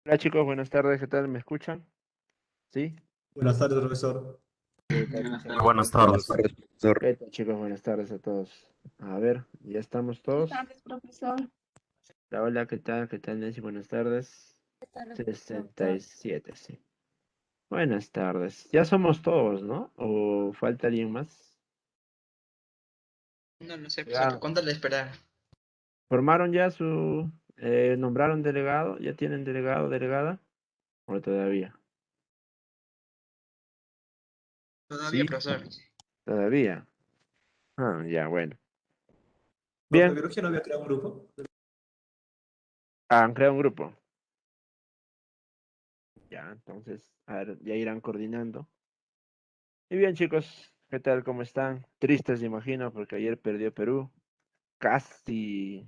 Hola chicos, buenas tardes, ¿qué tal? ¿Me escuchan? ¿Sí? Buenas tardes, profesor. ¿Qué tal, chicos? Buenas tardes. ¿Qué tal, chicos? Buenas tardes a todos. A ver, ¿ya estamos Buenas todos? tardes, profesor. Hola, hola, ¿qué tal? ¿Qué tal, Nancy? Buenas tardes. Buenas tardes, profesor. 67, sí. Buenas tardes. Ya somos todos, ¿no? ¿O falta alguien más? No sé, profesor, Ya. ¿cuánto le esperar? ¿Formaron ya nombraron delegado? ¿Ya tienen delegado, delegada? ¿O todavía? Todavía, Sí, profesor. todavía. Ah, ya, bueno. Profe, Bien, ¿Biología no había creado un grupo? han creado un grupo. Ya, entonces, a ver, ya irán coordinando. Y bien, chicos, ¿qué tal? ¿Cómo están? Tristes, imagino, porque ayer perdió Perú. Casi.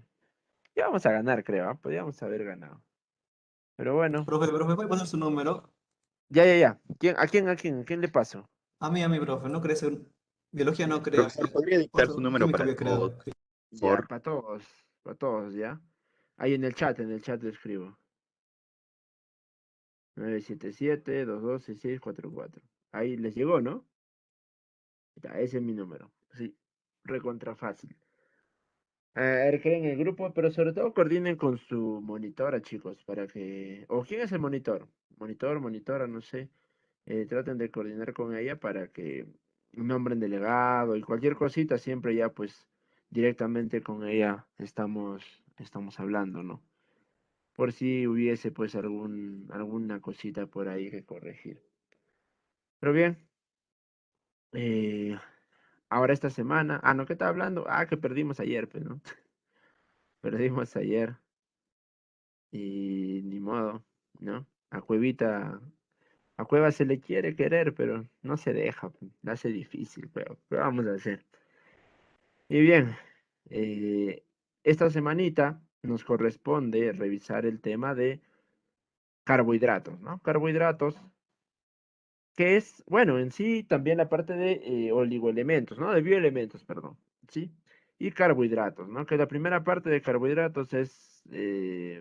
Íbamos a ganar, creo, ¿ah? Podíamos haber ganado. Pero bueno, Profe, ¿puede pasar su número? ya, ya, ya. ¿A quién le paso? A mí, profe, no cree ser... Biología no crea. Profesor, ¿podría dictar su número Química para había creado. todos, Ya, por para todos, ¿ya? Ahí en el chat le escribo. 977-226644. Ahí les llegó, ¿no? Ya, ese es mi número. Sí, recontra fácil. A ver, creen el grupo, pero sobre todo coordinen con su monitora, chicos, para que... ¿O quién es el monitor? Monitor, monitora, no sé. Traten de coordinar con ella para que nombren delegado y cualquier cosita, siempre ya pues directamente con ella estamos hablando, ¿no? Por si hubiese pues alguna cosita por ahí que corregir. Pero bien, eh, ahora esta semana... Ah, no, ¿qué estaba hablando? Ah, que perdimos ayer, pues, ¿no? Perdimos ayer. Y ni modo, ¿no? A Cueva se le quiere querer, pero no se deja, pues, la hace difícil, pero ¿qué vamos a hacer? Y bien, eh, esta semanita nos corresponde revisar el tema de carbohidratos, ¿no? Carbohidratos, que es, bueno, en sí también la parte de oligoelementos, ¿no? De bioelementos, perdón, ¿sí? Y carbohidratos, ¿no? Que la primera parte de carbohidratos es,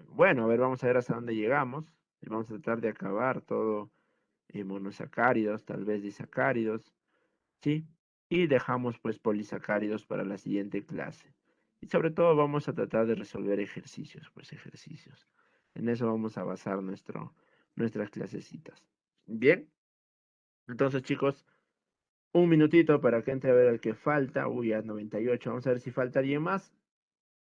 bueno, a ver, vamos a ver hasta dónde llegamos. Y vamos a tratar de acabar todo monosacáridos, tal vez disacáridos, ¿sí? Y dejamos pues polisacáridos para la siguiente clase. Y sobre todo vamos a tratar de resolver ejercicios, pues ejercicios. En eso vamos a basar nuestras clasecitas. Bien, entonces chicos, un minutito para que entre a ver el que falta. Uy, a 98. Vamos a ver si falta alguien más.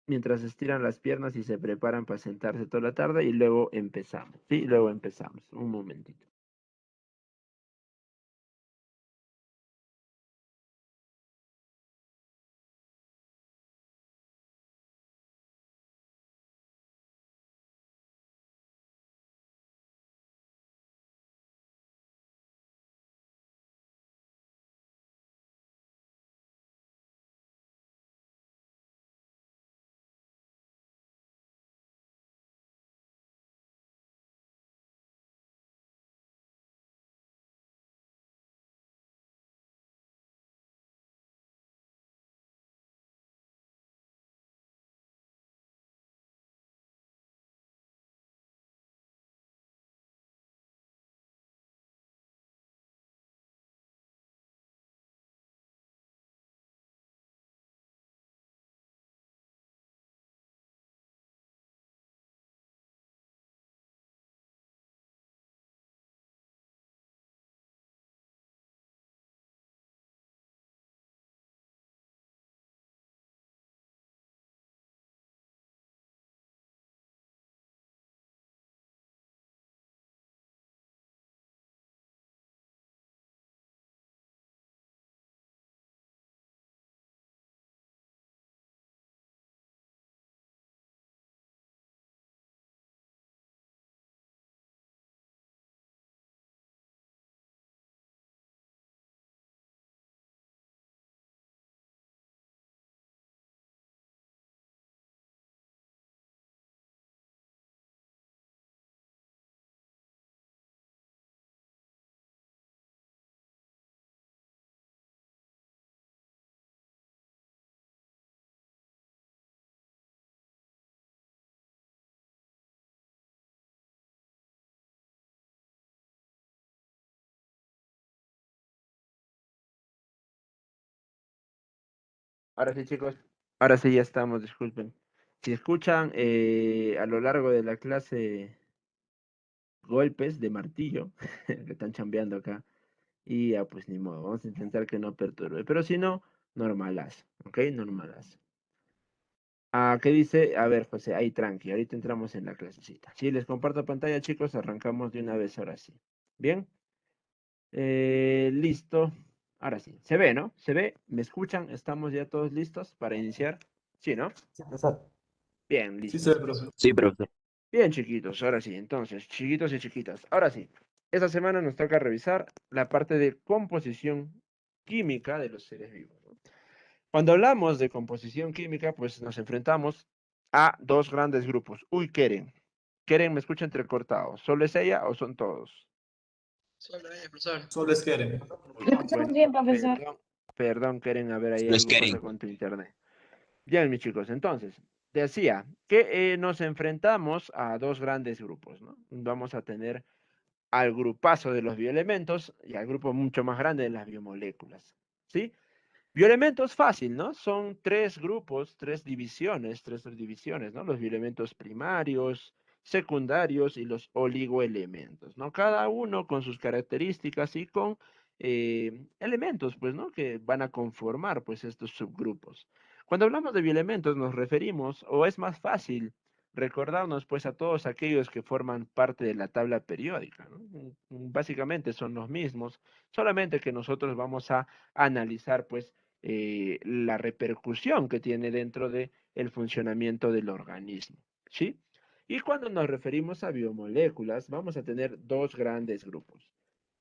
Mientras estiran las piernas y se preparan para sentarse toda la tarde y luego empezamos. Sí, luego empezamos. Un momentito. Ahora sí, chicos. Ahora sí ya estamos, disculpen. Si escuchan a lo largo de la clase golpes de martillo, que están chambeando acá, y ya pues ni modo, vamos a intentar que no perturbe. Pero si no, normalazo, ¿ok? Normalazo. Ah, ¿qué dice? A ver, José, ahí tranqui, ahorita entramos en la clasecita. Sí, les comparto pantalla, chicos, arrancamos de una vez ahora sí. ¿Bien? Listo. Ahora sí, se ve, ¿no? ¿Se ve? ¿Me escuchan? ¿Estamos ya todos listos para iniciar? Sí, ¿no? Sí, profesor. Bien, Sí, listo. se ve, profe. Sí, profesor. Bien, chiquitos, ahora sí, entonces, chiquitos y chiquitas. Ahora sí, esta semana nos toca revisar la parte de composición química de los seres vivos, ¿no? Cuando hablamos de composición química, pues nos enfrentamos a dos grandes grupos. Uy, Keren. Keren, me escucha entrecortado. ¿Solo es ella o son todos? Solo profesor. Solo es Keren. Lo escuchamos bien, profesor. Perdón, Keren, a ver, hay Los algo pasa Keren. con tu internet. Bien, mis chicos, entonces, decía que nos enfrentamos a dos grandes grupos, ¿no? Vamos a tener al grupazo de los bioelementos y al grupo mucho más grande de las biomoléculas, ¿sí? Bioelementos fácil, ¿no? Son tres grupos, tres divisiones, ¿no? Los bioelementos primarios, secundarios y los oligoelementos, ¿no? Cada uno con sus características y con elementos, pues, ¿no? Que van a conformar, pues, estos subgrupos. Cuando hablamos de bioelementos nos referimos, o es más fácil recordarnos, pues, a todos aquellos que forman parte de la tabla periódica, ¿no? Básicamente son los mismos, solamente que nosotros vamos a analizar, pues, la repercusión que tiene dentro de el funcionamiento del organismo, ¿sí? Y cuando nos referimos a biomoléculas, vamos a tener dos grandes grupos,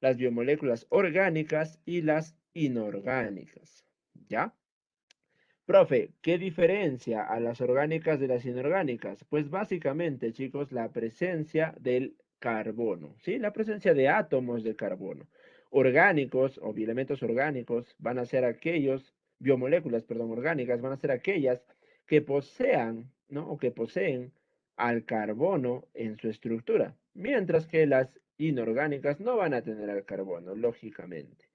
las biomoléculas orgánicas y las inorgánicas, ¿ya? Profe, ¿qué diferencia a las orgánicas de las inorgánicas? Pues básicamente, chicos, la presencia del carbono, ¿sí? La presencia de átomos de carbono. Orgánicos o elementos orgánicos van a ser aquellos, biomoléculas, perdón, orgánicas, van a ser aquellas que posean, ¿no? O que poseen al carbono en su estructura, mientras que las inorgánicas no van a tener al carbono, lógicamente.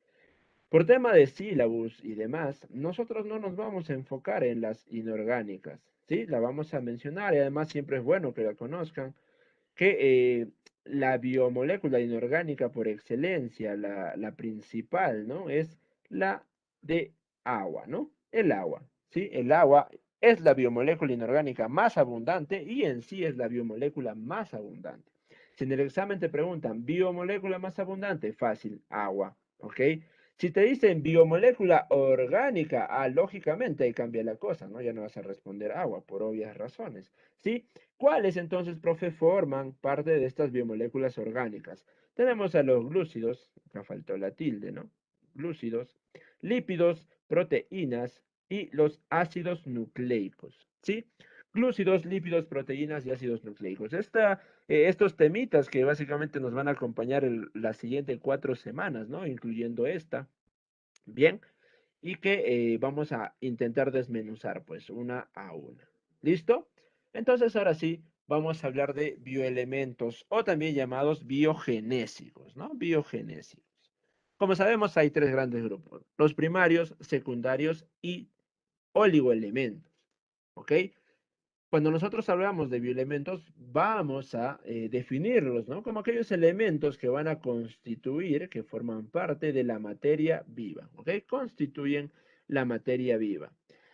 Por tema de sílabus y demás, nosotros no nos vamos a enfocar en las inorgánicas, ¿sí? La vamos a mencionar y además siempre es bueno que la conozcan, que la biomolécula inorgánica por excelencia, la principal, ¿no? Es la de agua, ¿no? El agua, ¿sí? El agua es la biomolécula inorgánica más abundante y en sí es la biomolécula más abundante. Si en el examen te preguntan, biomolécula más abundante, fácil, agua, ¿ok? Si te dicen biomolécula orgánica, lógicamente ahí cambia la cosa, ¿no? Ya no vas a responder agua, por obvias razones, ¿sí? ¿Cuáles entonces, profe, forman parte de estas biomoléculas orgánicas? Tenemos a los glúcidos, acá faltó la tilde, ¿no? Glúcidos, lípidos, proteínas y los ácidos nucleicos, ¿sí? Glúcidos, lípidos, proteínas y ácidos nucleicos. Estos temitas que básicamente nos van a acompañar las siguientes 4 semanas, ¿no? Incluyendo esta, ¿bien? Y que vamos a intentar desmenuzar, pues, una a una. ¿Listo? Entonces, ahora sí, vamos a hablar de bioelementos o también llamados biogenésicos, ¿no? Biogenésicos. Como sabemos, hay tres grandes grupos, los primarios, secundarios y oligoelementos, ¿ok? Cuando nosotros hablamos de bioelementos, vamos a definirlos, ¿no? Como aquellos elementos que van a constituir, que forman parte de la materia viva, ¿ok? Constituyen la materia viva.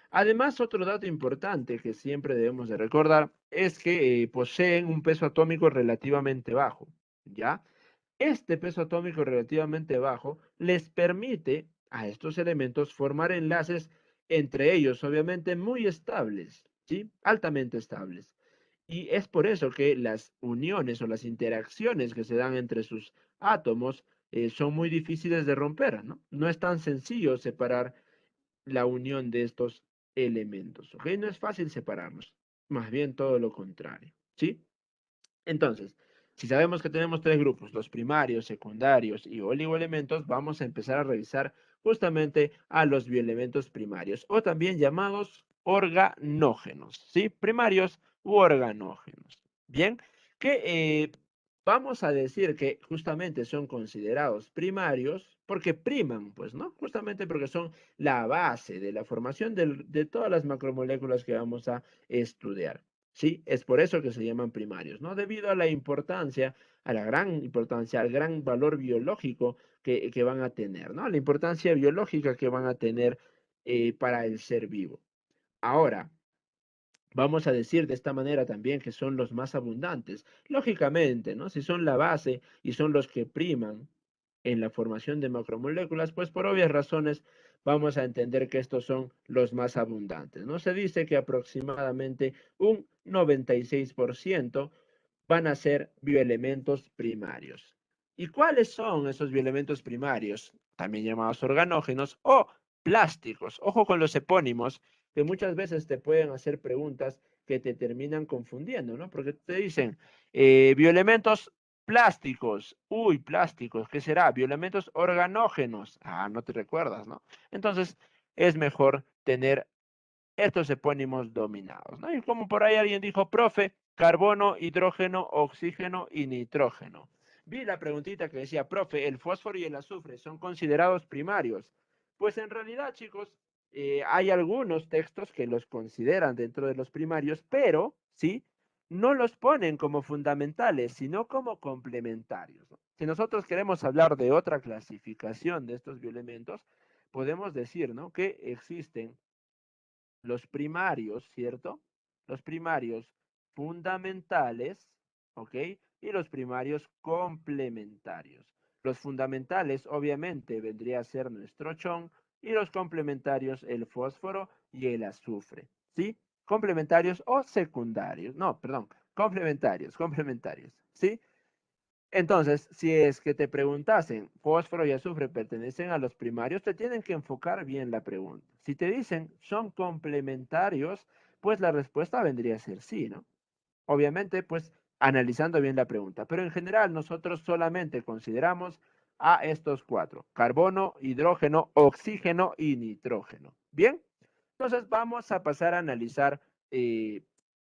Además, otro dato importante que siempre debemos de recordar es que poseen un peso atómico relativamente bajo, ¿ya? Este peso atómico relativamente bajo les permite a estos elementos formar enlaces entre ellos, obviamente muy estables, ¿sí? Altamente estables. Y es por eso que las uniones o las interacciones que se dan entre sus átomos son muy difíciles de romper, ¿no? No es tan sencillo separar la unión de estos elementos, ¿ok? No es fácil separarlos, más bien todo lo contrario, ¿sí? Entonces, si sabemos que tenemos tres grupos, los primarios, secundarios y oligoelementos, vamos a empezar a revisar justamente a los bioelementos primarios o también llamados organógenos, ¿sí? Primarios u organógenos. Bien, que vamos a decir que justamente son considerados primarios porque priman, pues, ¿no? Justamente porque son la base de la formación de todas las macromoléculas que vamos a estudiar. Sí, es por eso que se llaman primarios, ¿no? Debido a la importancia, a la gran importancia, al gran valor biológico que van a tener, ¿no? La importancia biológica que van a tener para el ser vivo. Ahora, vamos a decir de esta manera también que son los más abundantes. Lógicamente, ¿no? Si son la base y son los que priman en la formación de macromoléculas, pues por obvias razones vamos a entender que estos son los más abundantes, ¿no? Se dice que aproximadamente un 96% van a ser bioelementos primarios. ¿Y cuáles son esos bioelementos primarios? También llamados organógenos o plásticos. Ojo con los epónimos, que muchas veces te pueden hacer preguntas que te terminan confundiendo, ¿no? Porque te dicen bioelementos plásticos. Uy, plásticos, ¿qué será? Bioelementos organógenos. Ah, no te recuerdas, ¿no? Entonces, es mejor tener estos epónimos dominados, ¿no? Y como por ahí alguien dijo, profe, carbono, hidrógeno, oxígeno y nitrógeno. Vi la preguntita que decía, profe, el fósforo y el azufre son considerados primarios. Pues en realidad, chicos, hay algunos textos que los consideran dentro de los primarios, pero, ¿sí? No los ponen como fundamentales, sino como complementarios, ¿no? Si nosotros queremos hablar de otra clasificación de estos bioelementos, podemos decir, ¿no? Que existen los primarios, ¿cierto? Los primarios fundamentales, ¿ok? Y los primarios complementarios. Los fundamentales, obviamente, vendría a ser nuestro chon y los complementarios, el fósforo y el azufre, ¿sí? Complementarios o secundarios, no, perdón, complementarios, ¿sí? Entonces, si es que te preguntasen, fósforo y azufre pertenecen a los primarios, te tienen que enfocar bien la pregunta. Si te dicen son complementarios, pues la respuesta vendría a ser sí, ¿no? Obviamente, pues analizando bien la pregunta. Pero en general, nosotros solamente consideramos a estos cuatro: carbono, hidrógeno, oxígeno y nitrógeno. Bien, entonces vamos a pasar a analizar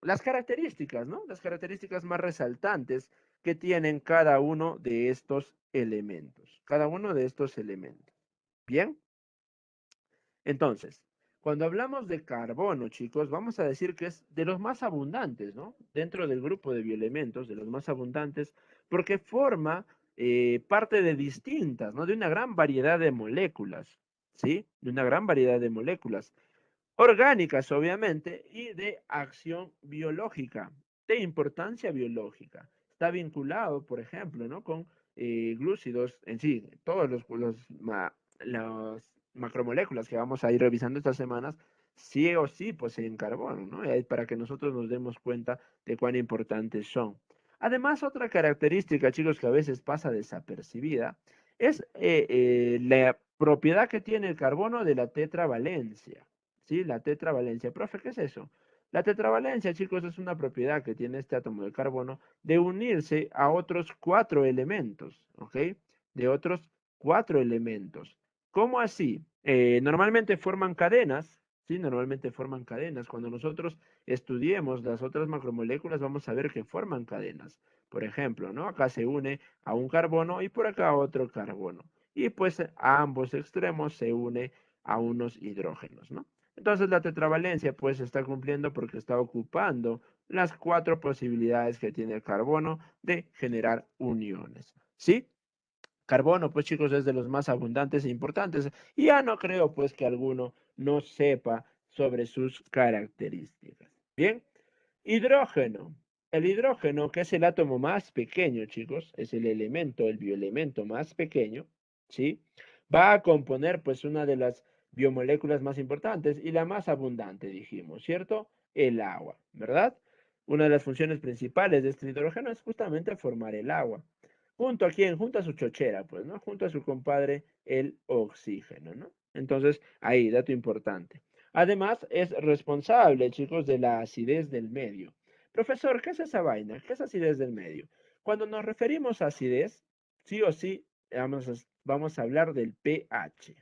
las características, ¿no? Las características más resaltantes que tienen cada uno de estos elementos. Cada uno de estos elementos. Bien, entonces, cuando hablamos de carbono, chicos, vamos a decir que es de los más abundantes, ¿no? Dentro del grupo de bioelementos, de los más abundantes, porque forma parte de distintas, ¿no? De una gran variedad de moléculas, ¿sí? De una gran variedad de moléculas orgánicas, obviamente, y de acción biológica, de importancia biológica. Está vinculado, por ejemplo, ¿no? Con glúcidos en sí, todos las macromoléculas que vamos a ir revisando estas semanas, sí o sí poseen carbono, ¿no? Para que nosotros nos demos cuenta de cuán importantes son. Además, otra característica, chicos, que a veces pasa desapercibida, es la propiedad que tiene el carbono de la tetravalencia. ¿Sí? La tetravalencia. Profe, ¿qué es eso? La tetravalencia, chicos, es una propiedad que tiene este átomo de carbono de unirse a otros 4 elementos, ¿ok? De otros 4 elementos. ¿Cómo así? Normalmente forman cadenas, ¿sí? Normalmente forman cadenas. Cuando nosotros estudiemos las otras macromoléculas, vamos a ver que forman cadenas. Por ejemplo, ¿no? Acá se une a un carbono y por acá otro carbono. Y pues a ambos extremos se une a unos hidrógenos, ¿no? Entonces la tetravalencia pues está cumpliendo porque está ocupando las 4 posibilidades que tiene el carbono de generar uniones, ¿sí? Carbono, pues chicos, es de los más abundantes e importantes. Y ya no creo pues que alguno no sepa sobre sus características. Bien, hidrógeno. El hidrógeno, que es el átomo más pequeño, chicos, es el elemento, el bioelemento más pequeño, ¿sí? Va a componer pues una de las biomoléculas más importantes y la más abundante, dijimos, ¿cierto? El agua, ¿verdad? Una de las funciones principales de este hidrógeno es justamente formar el agua. ¿Junto a quién? Junto a su chochera, pues, ¿no? Junto a su compadre, el oxígeno, ¿no? Entonces, ahí, dato importante. Además, es responsable, chicos, de la acidez del medio. Profesor, ¿qué es esa vaina? ¿Qué es acidez del medio? Cuando nos referimos a acidez, sí o sí, vamos a hablar del pH.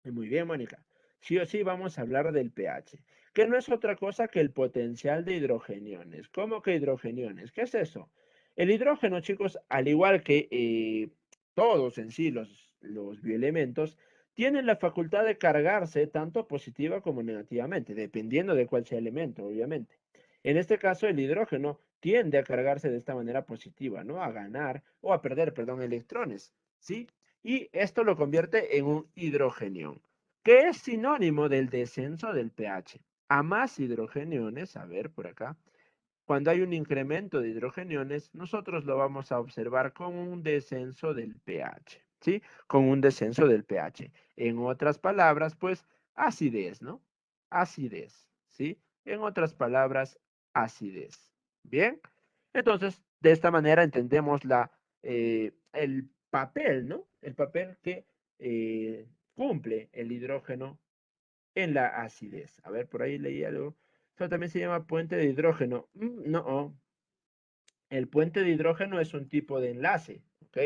Muy bien, Mónica. Sí o sí vamos a hablar del pH, que no es otra cosa que el potencial de hidrogeniones. ¿Cómo que hidrogeniones? ¿Qué es eso? El hidrógeno, chicos, al igual que todos en sí, los bioelementos, tienen la facultad de cargarse tanto positiva como negativamente, dependiendo de cuál sea el elemento, obviamente. En este caso, el hidrógeno tiende a cargarse de esta manera positiva, ¿no? A ganar o a perder, perdón, electrones, ¿sí? Y esto lo convierte en un hidrogenión, que es sinónimo del descenso del pH. A más hidrogeniones, a ver por acá, cuando hay un incremento de hidrogeniones, nosotros lo vamos a observar con un descenso del pH, ¿sí? Con un descenso del pH. En otras palabras, pues, acidez, ¿no? Acidez, ¿sí? En otras palabras, acidez. Bien, entonces, de esta manera entendemos el papel, ¿no? El papel que cumple el hidrógeno en la acidez. A ver, por ahí leí algo. Eso también se llama puente de hidrógeno. No, el puente de hidrógeno es un tipo de enlace, ¿ok?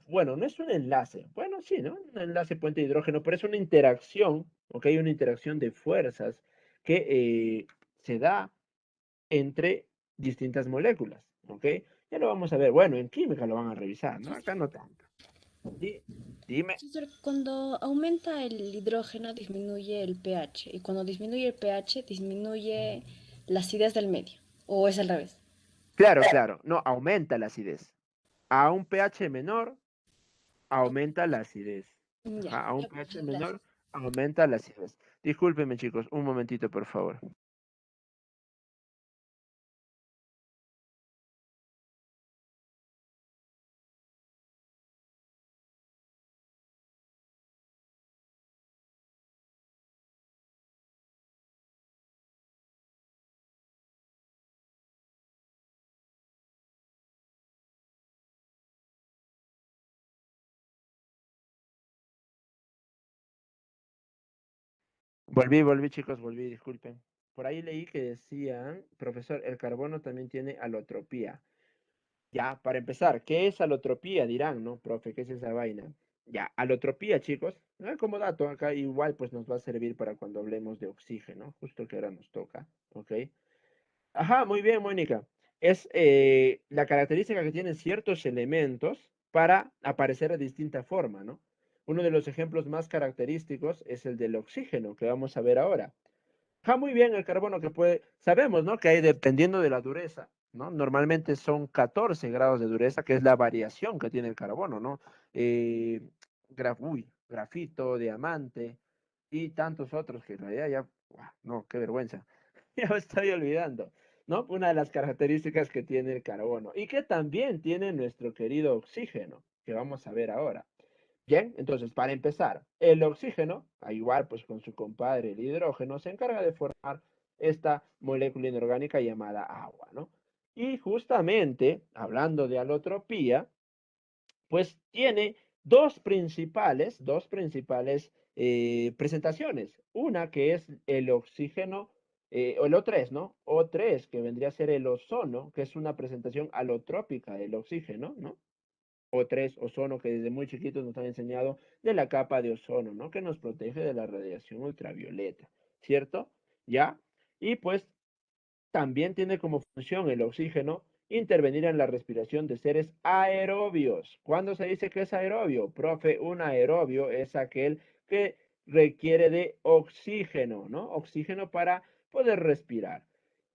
Bueno, no es un enlace. Bueno, sí, ¿no? Un enlace puente de hidrógeno, pero es una interacción, ¿ok? Una interacción de fuerzas que se da entre distintas moléculas, ¿ok? Ya lo vamos a ver. Bueno, en química lo van a revisar, ¿no? Acá no tanto. Dime. César, cuando aumenta el hidrógeno disminuye el pH y cuando disminuye el pH disminuye la acidez del medio. ¿O es al revés? Claro, claro. No, aumenta la acidez. A un pH menor, aumenta la acidez. Ya, Ajá, a un ya, pH profesor, menor, gracias. aumenta la acidez. Discúlpenme, chicos, un momentito, por favor. Volví, chicos, volví, disculpen. Por ahí leí que decían, profesor, el carbono también tiene alotropía. Ya, para empezar, ¿qué es alotropía? Dirán, ¿no? Profe, ¿qué es esa vaina? Ya, alotropía, chicos, como dato, acá igual pues nos va a servir para cuando hablemos de oxígeno, justo que ahora nos toca, ¿ok? Ajá, muy bien, Mónica. Es la característica que tienen ciertos elementos para aparecer de distinta forma, ¿no? Uno de los ejemplos más característicos es el del oxígeno, que vamos a ver ahora. Ajá, muy bien, el carbono que sabemos, ¿no? Que hay dependiendo de la dureza, ¿no? Normalmente son 14 grados de dureza, que es la variación que tiene el carbono, ¿no? Eh, grafito, diamante y tantos otros que en realidad ya, no, qué vergüenza. Ya me estoy olvidando, ¿no? Una de las características que tiene el carbono y que también tiene nuestro querido oxígeno, que vamos a ver ahora. Bien, entonces, para empezar, el oxígeno, a igual pues con su compadre el hidrógeno, se encarga de formar esta molécula inorgánica llamada agua, ¿no? Y justamente, hablando de alotropía, pues tiene dos principales presentaciones. Una que es el oxígeno, o el O3, ¿no? O3, que vendría a ser el ozono, que es una presentación alotrópica del oxígeno, ¿no? O3, ozono, que desde muy chiquitos nos han enseñado de la capa de ozono, ¿no? Que nos protege de la radiación ultravioleta, ¿cierto? ¿Ya? Y pues también tiene como función el oxígeno intervenir en la respiración de seres aerobios. ¿Cuándo se dice que es aerobio? Profe, un aerobio es aquel que requiere de oxígeno, ¿no? Oxígeno para poder respirar.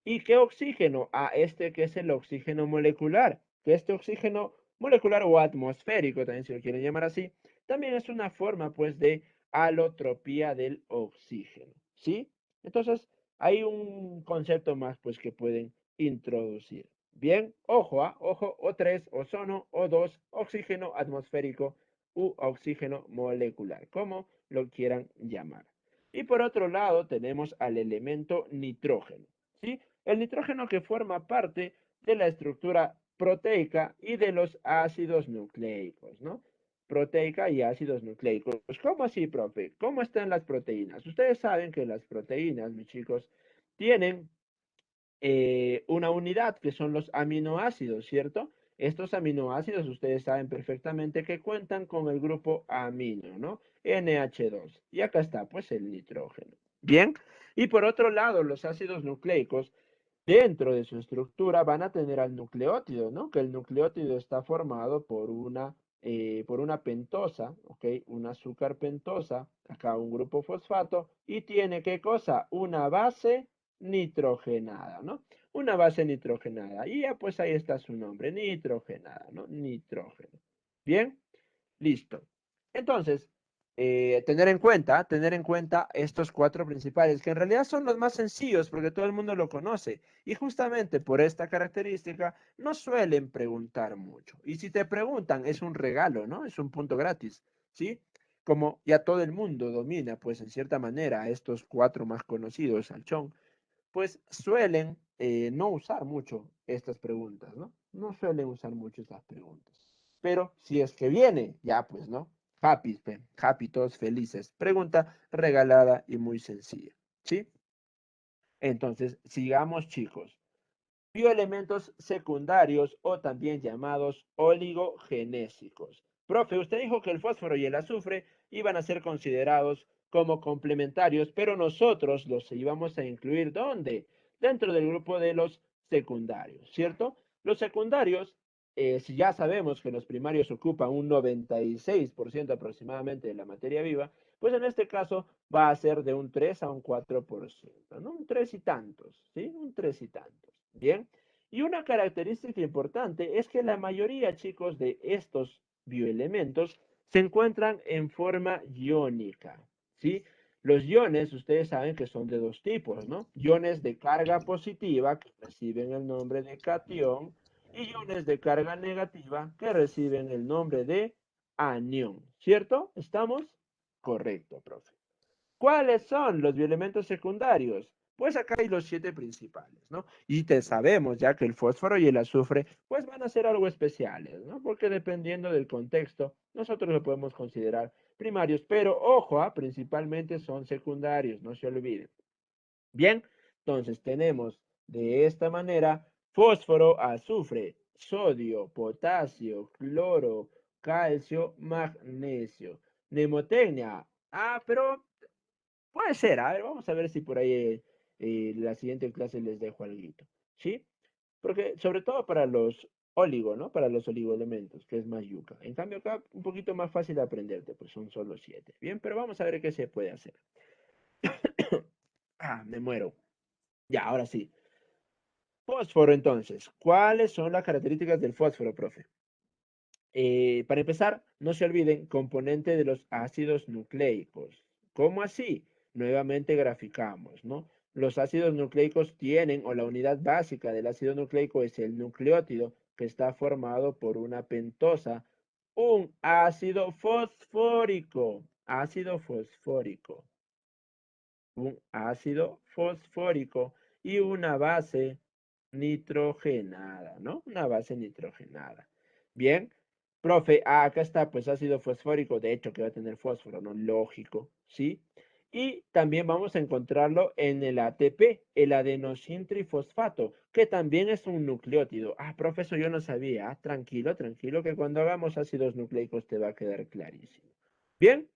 ¿Y qué oxígeno? A este que es el oxígeno molecular. Que este oxígeno molecular o atmosférico, también si lo quieren llamar así, también es una forma pues de alotropía del oxígeno, ¿sí? Entonces, hay un concepto más pues que pueden introducir. Bien, ojo, ojo, O3, ozono, O2, oxígeno atmosférico u oxígeno molecular, como lo quieran llamar. Y por otro lado tenemos al elemento nitrógeno, ¿sí? El nitrógeno que forma parte de la estructura proteica y de los ácidos nucleicos, ¿no? Proteica y ácidos nucleicos. ¿Cómo así, profe? ¿Cómo están las proteínas? Ustedes saben que las proteínas, mis chicos, tienen una unidad que son los aminoácidos, ¿cierto? Estos aminoácidos ustedes saben perfectamente que cuentan con el grupo amino, ¿no? NH2. Y acá está, pues, el nitrógeno. Bien. Y por otro lado, los ácidos nucleicos Dentro de su estructura van a tener al nucleótido, ¿no? Que el nucleótido está formado por una pentosa, ¿ok? Un azúcar pentosa, acá un grupo fosfato, y tiene, ¿qué cosa? Una base nitrogenada, ¿no? Una base nitrogenada. Y ya pues ahí está su nombre, nitrogenada, ¿no? Nitrógeno. Bien, listo. Entonces, tener en cuenta estos cuatro principales, que en realidad son los más sencillos porque todo el mundo lo conoce. Y justamente por esta característica no suelen preguntar mucho. Y si te preguntan, es un regalo, ¿no? Es un punto gratis, ¿sí? Como ya todo el mundo domina, pues en cierta manera, estos cuatro más conocidos, Salchón, pues suelen no usar mucho estas preguntas, ¿no? No suelen usar mucho estas preguntas. Pero si es que viene, ya pues, ¿no? Happy, happy, todos felices. Pregunta regalada y muy sencilla, ¿sí? Entonces, sigamos, chicos. Bioelementos secundarios o también llamados oligogenésicos. Profe, usted dijo que el fósforo y el azufre iban a ser considerados como complementarios, pero nosotros los íbamos a incluir ¿dónde? Dentro del grupo de los secundarios, ¿cierto? Los secundarios, si ya sabemos que los primarios ocupan un 96% aproximadamente de la materia viva, pues en este caso va a ser de un 3 a un 4%, ¿no? Un 3 y tantos, ¿sí? Un 3 y tantos. Bien. Y una característica importante es que la mayoría, chicos, de estos bioelementos se encuentran en forma iónica, ¿sí? Los iones, ustedes saben que son de dos tipos, ¿no? Iones de carga positiva, que reciben el nombre de catión, y iones de carga negativa, que reciben el nombre de anión, ¿cierto? ¿Estamos? Correcto, profe. ¿Cuáles son los bioelementos secundarios? Pues acá hay los 7 principales, ¿no? Y te sabemos ya que el fósforo y el azufre, pues van a ser algo especiales, ¿no? Porque dependiendo del contexto, nosotros lo podemos considerar primarios, pero ojo, principalmente son secundarios, no se olviden. Bien, entonces tenemos de esta manera fósforo, azufre, sodio, potasio, cloro, calcio, magnesio. Mnemotecnia. Ah, pero puede ser, a ver, vamos a ver si por ahí la siguiente clase les dejo algo, ¿sí? Porque sobre todo para los oligo, ¿no? Para los oligoelementos, que es más yuca. En cambio acá un poquito más fácil de aprenderte, pues son solo 7. Bien, pero vamos a ver qué se puede hacer. Ah, me muero. Ya, ahora sí. Fósforo entonces. ¿Cuáles son las características del fósforo, profe? Para empezar, no se olviden, componente de los ácidos nucleicos. ¿Cómo así? Nuevamente graficamos, ¿no? Los ácidos nucleicos tienen, o la unidad básica del ácido nucleico es el nucleótido, que está formado por una pentosa, un ácido fosfórico, un ácido fosfórico y una base nitrogenada, ¿no? Una base nitrogenada. Bien, profe, acá está, pues ácido fosfórico, de hecho que va a tener fósforo, ¿no? Lógico, ¿sí? Y también vamos a encontrarlo en el ATP, el adenosintrifosfato, que también es un nucleótido. Ah, profe, eso yo no sabía. Ah, tranquilo, tranquilo, que cuando hagamos ácidos nucleicos te va a quedar clarísimo. Bien,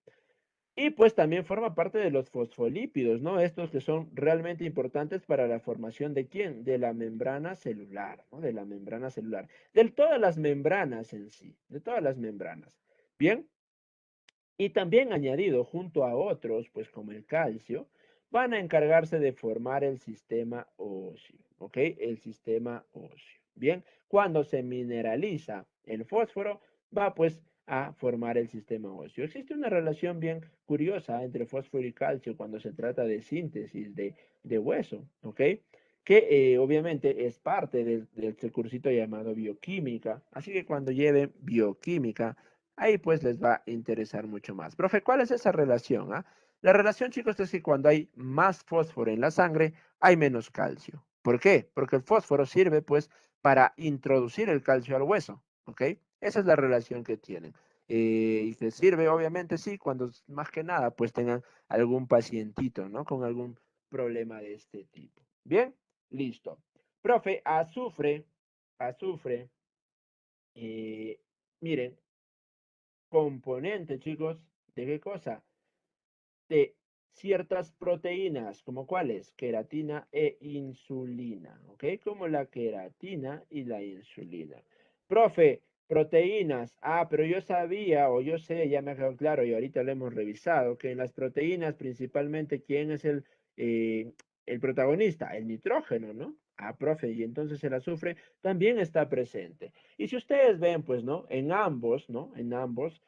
y pues también forma parte de los fosfolípidos, ¿no? Estos que son realmente importantes para la formación de quién? De la membrana celular, ¿no? De la membrana celular. De todas las membranas en sí, de todas las membranas. Bien. Y también añadido junto a otros, pues como el calcio, van a encargarse de formar el sistema óseo, ¿ok? El sistema óseo. Bien, cuando se mineraliza el fósforo, va pues a formar el sistema óseo. Existe una relación bien curiosa entre fósforo y calcio cuando se trata de síntesis de hueso, ¿ok? Que obviamente es parte de este cursito llamado bioquímica. Así que cuando lleven bioquímica, ahí pues les va a interesar mucho más. Profe, ¿cuál es esa relación? Ah? La relación, chicos, es que cuando hay más fósforo en la sangre, hay menos calcio. ¿Por qué? Porque el fósforo sirve pues para introducir el calcio al hueso, ¿ok? Esa es la relación que tienen. Y que sirve, obviamente, sí, cuando más que nada pues tengan algún pacientito, ¿no? Con algún problema de este tipo. Bien, listo. Profe, azufre, miren, componente, chicos, ¿de qué cosa? De ciertas proteínas, como cuáles, queratina e insulina, ¿ok? Como la queratina y la insulina. Profe, proteínas, pero yo sabía o yo sé, ya me ha quedado claro y ahorita lo hemos revisado, que en las proteínas principalmente, ¿quién es el protagonista? El nitrógeno, ¿no? Profe, y entonces el azufre también está presente. Y si ustedes ven, pues, ¿no? En ambos, ¿no? En ambos,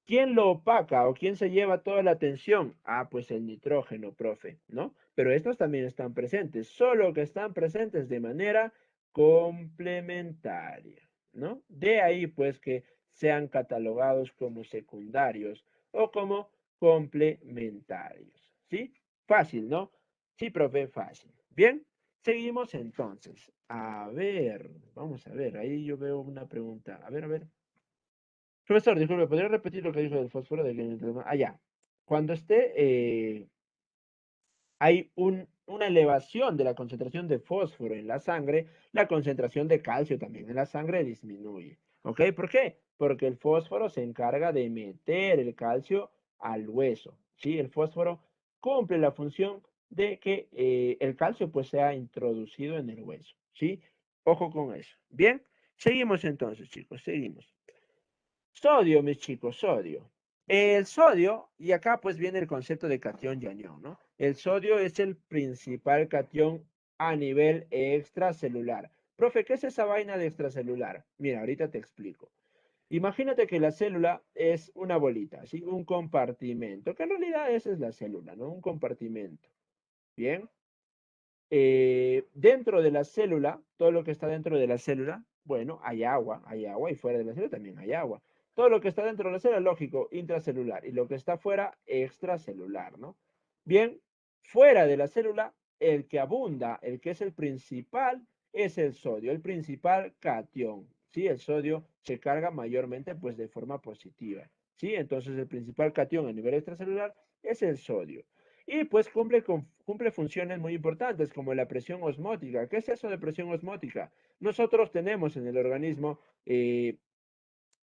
¿quién lo opaca o quién se lleva toda la atención? Pues el nitrógeno, profe, ¿no? Pero estos también están presentes, solo que están presentes de manera complementaria, ¿no? De ahí, pues, que sean catalogados como secundarios o como complementarios, ¿sí? Fácil, ¿no? Sí, profe, fácil. Bien, seguimos entonces. A ver, vamos a ver, ahí yo veo una pregunta. A ver. Profesor, disculpe, ¿podría repetir lo que dijo del fósforo? Ya. Cuando hay una elevación de la concentración de fósforo en la sangre, la concentración de calcio también en la sangre disminuye. ¿Ok? ¿Por qué? Porque el fósforo se encarga de meter el calcio al hueso. ¿Sí? El fósforo cumple la función de que el calcio pues sea introducido en el hueso. ¿Sí? Ojo con eso. Bien, seguimos entonces, chicos, seguimos. Sodio, mis chicos, sodio. El sodio, y acá pues viene el concepto de catión y anión, ¿no? El sodio es el principal catión a nivel extracelular. Profe, ¿qué es esa vaina de extracelular? Mira, ahorita te explico. Imagínate que la célula es una bolita, ¿sí? Un compartimento, que en realidad esa es la célula, ¿no? Un compartimento. Bien. Dentro de la célula, todo lo que está dentro de la célula, bueno, hay agua, y fuera de la célula también hay agua. Todo lo que está dentro de la célula, lógico, intracelular, y lo que está fuera, extracelular, ¿no? Bien, fuera de la célula, el que abunda, el que es el principal, es el sodio, el principal catión, ¿sí? El sodio se carga mayormente, pues, de forma positiva, ¿sí? Entonces, el principal catión a nivel extracelular es el sodio. Y pues cumple funciones muy importantes como la presión osmótica. ¿Qué es eso de presión osmótica? Nosotros tenemos en el organismo,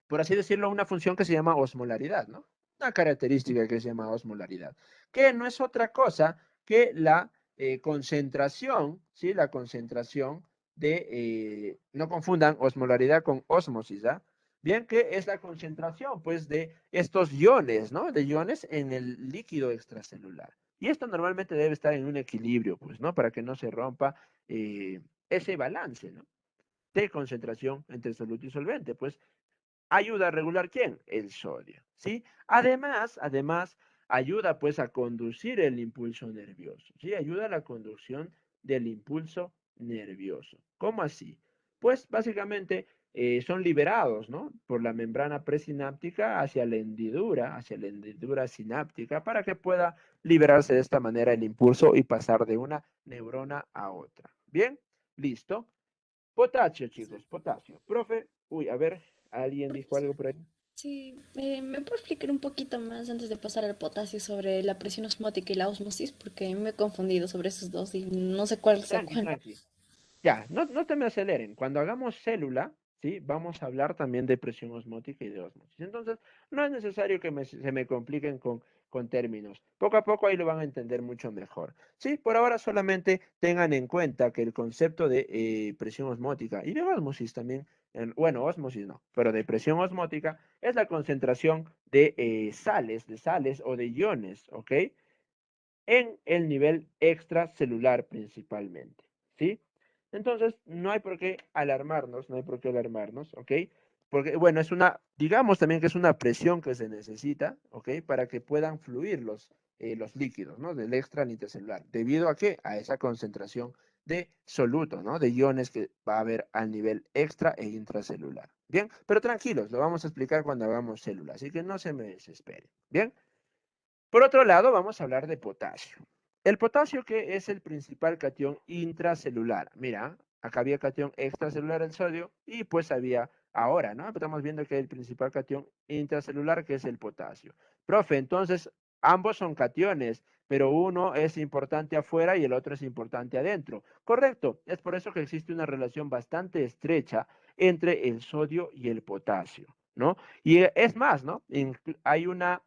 por así decirlo, una función que se llama osmolaridad, ¿no? Una característica que se llama osmolaridad, que no es otra cosa que la concentración, ¿sí? La concentración no confundan osmolaridad con osmosis, ¿ah? Bien, que es la concentración, pues, de estos iones, ¿no? De iones en el líquido extracelular. Y esto normalmente debe estar en un equilibrio, pues, ¿no? Para que no se rompa ese balance, ¿no? De concentración entre soluto y solvente. Pues ayuda a regular ¿quién? El sodio, ¿sí? Además, ayuda pues a conducir el impulso nervioso, ¿sí? Ayuda a la conducción del impulso nervioso. ¿Cómo así? Pues básicamente son liberados, ¿no? Por la membrana presináptica hacia la hendidura sináptica, para que pueda liberarse de esta manera el impulso y pasar de una neurona a otra. ¿Bien? ¿Listo? Potasio, chicos, potasio. Profe, a ver, ¿alguien dijo algo por ahí? Sí, ¿me puedo explicar un poquito más antes de pasar al potasio sobre la presión osmótica y la osmosis? Porque me he confundido sobre esos dos y no sé cuál sea Tranqui, cuál. tranqui. Ya, no te me aceleren. Cuando hagamos célula, ¿sí? Vamos a hablar también de presión osmótica y de osmosis. Entonces, no es necesario que se me compliquen con términos. Poco a poco ahí lo van a entender mucho mejor. Sí, por ahora solamente tengan en cuenta que el concepto de presión osmótica y de osmosis también, bueno, osmosis no, pero de presión osmótica es la concentración de sales o de iones, ¿ok? En el nivel extracelular principalmente, ¿sí? Entonces, no hay por qué alarmarnos, ¿ok? Porque, bueno, digamos también que es una presión que se necesita, ¿ok? Para que puedan fluir los líquidos, ¿no? Del extra al intercelular. ¿Debido a qué? A esa concentración de soluto, ¿no? De iones que va a haber al nivel extra e intracelular. Bien, pero tranquilos, lo vamos a explicar cuando hagamos células, así que no se me desesperen. Bien. Por otro lado, vamos a hablar de potasio. El potasio, que es el principal catión intracelular. Mira, acá había catión extracelular el sodio y pues había ahora, ¿no? Estamos viendo que el principal catión intracelular, que es el potasio. Profe, entonces ambos son cationes, pero uno es importante afuera y el otro es importante adentro. Correcto, es por eso que existe una relación bastante estrecha entre el sodio y el potasio, ¿no? Y es más, ¿no? Hay una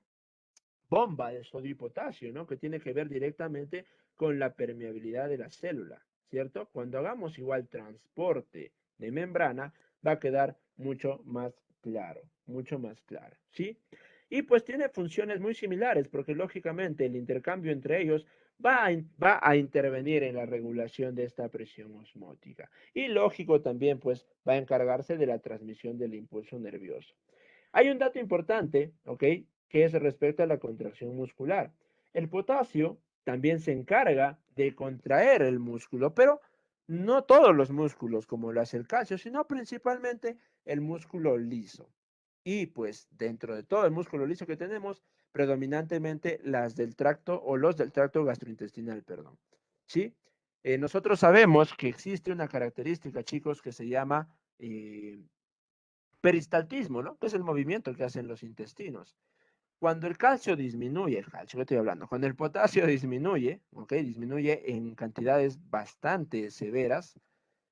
bomba de sodio y potasio, ¿no? Que tiene que ver directamente con la permeabilidad de la célula, ¿cierto? Cuando hagamos igual transporte de membrana, va a quedar mucho más claro, ¿sí? Y pues tiene funciones muy similares, porque lógicamente el intercambio entre ellos va a intervenir en la regulación de esta presión osmótica. Y lógico también, pues, va a encargarse de la transmisión del impulso nervioso. Hay un dato importante, ¿ok? Que es respecto a la contracción muscular. El potasio también se encarga de contraer el músculo, pero no todos los músculos como lo hace el calcio, sino principalmente el músculo liso. Y pues dentro de todo el músculo liso que tenemos, predominantemente las del tracto o los del tracto gastrointestinal, perdón. ¿Sí? Nosotros sabemos que existe una característica, chicos, que se llama peristaltismo, ¿no? Que es el movimiento que hacen los intestinos. Cuando el calcio disminuye, el calcio que estoy hablando, cuando el potasio disminuye, ¿ok? Disminuye en cantidades bastante severas,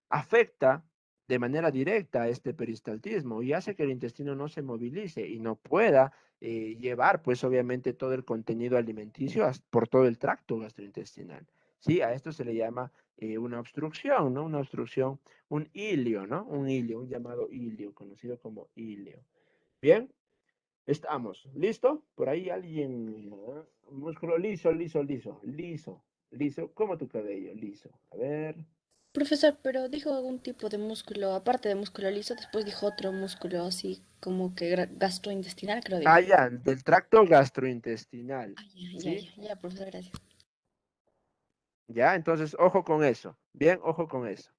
afecta de manera directa este peristaltismo y hace que el intestino no se movilice y no pueda llevar, pues obviamente, todo el contenido alimenticio por todo el tracto gastrointestinal. Sí, a esto se le llama una obstrucción, ¿no? Una obstrucción, un ilio, ¿no? Un ilio, un llamado ilio, conocido como ilio. Bien, estamos. ¿Listo? Por ahí alguien, músculo liso, liso, liso, liso, liso, como tu cabello, liso. A ver. Profesor, pero dijo algún tipo de músculo, aparte de músculo liso, después dijo otro músculo así como que gastrointestinal, creo Ah, dijo. ya, del tracto gastrointestinal, Ah, ya, ya, ¿sí? ya, ya, profesor, gracias. Ya, entonces, ojo con eso. Bien, ojo con eso.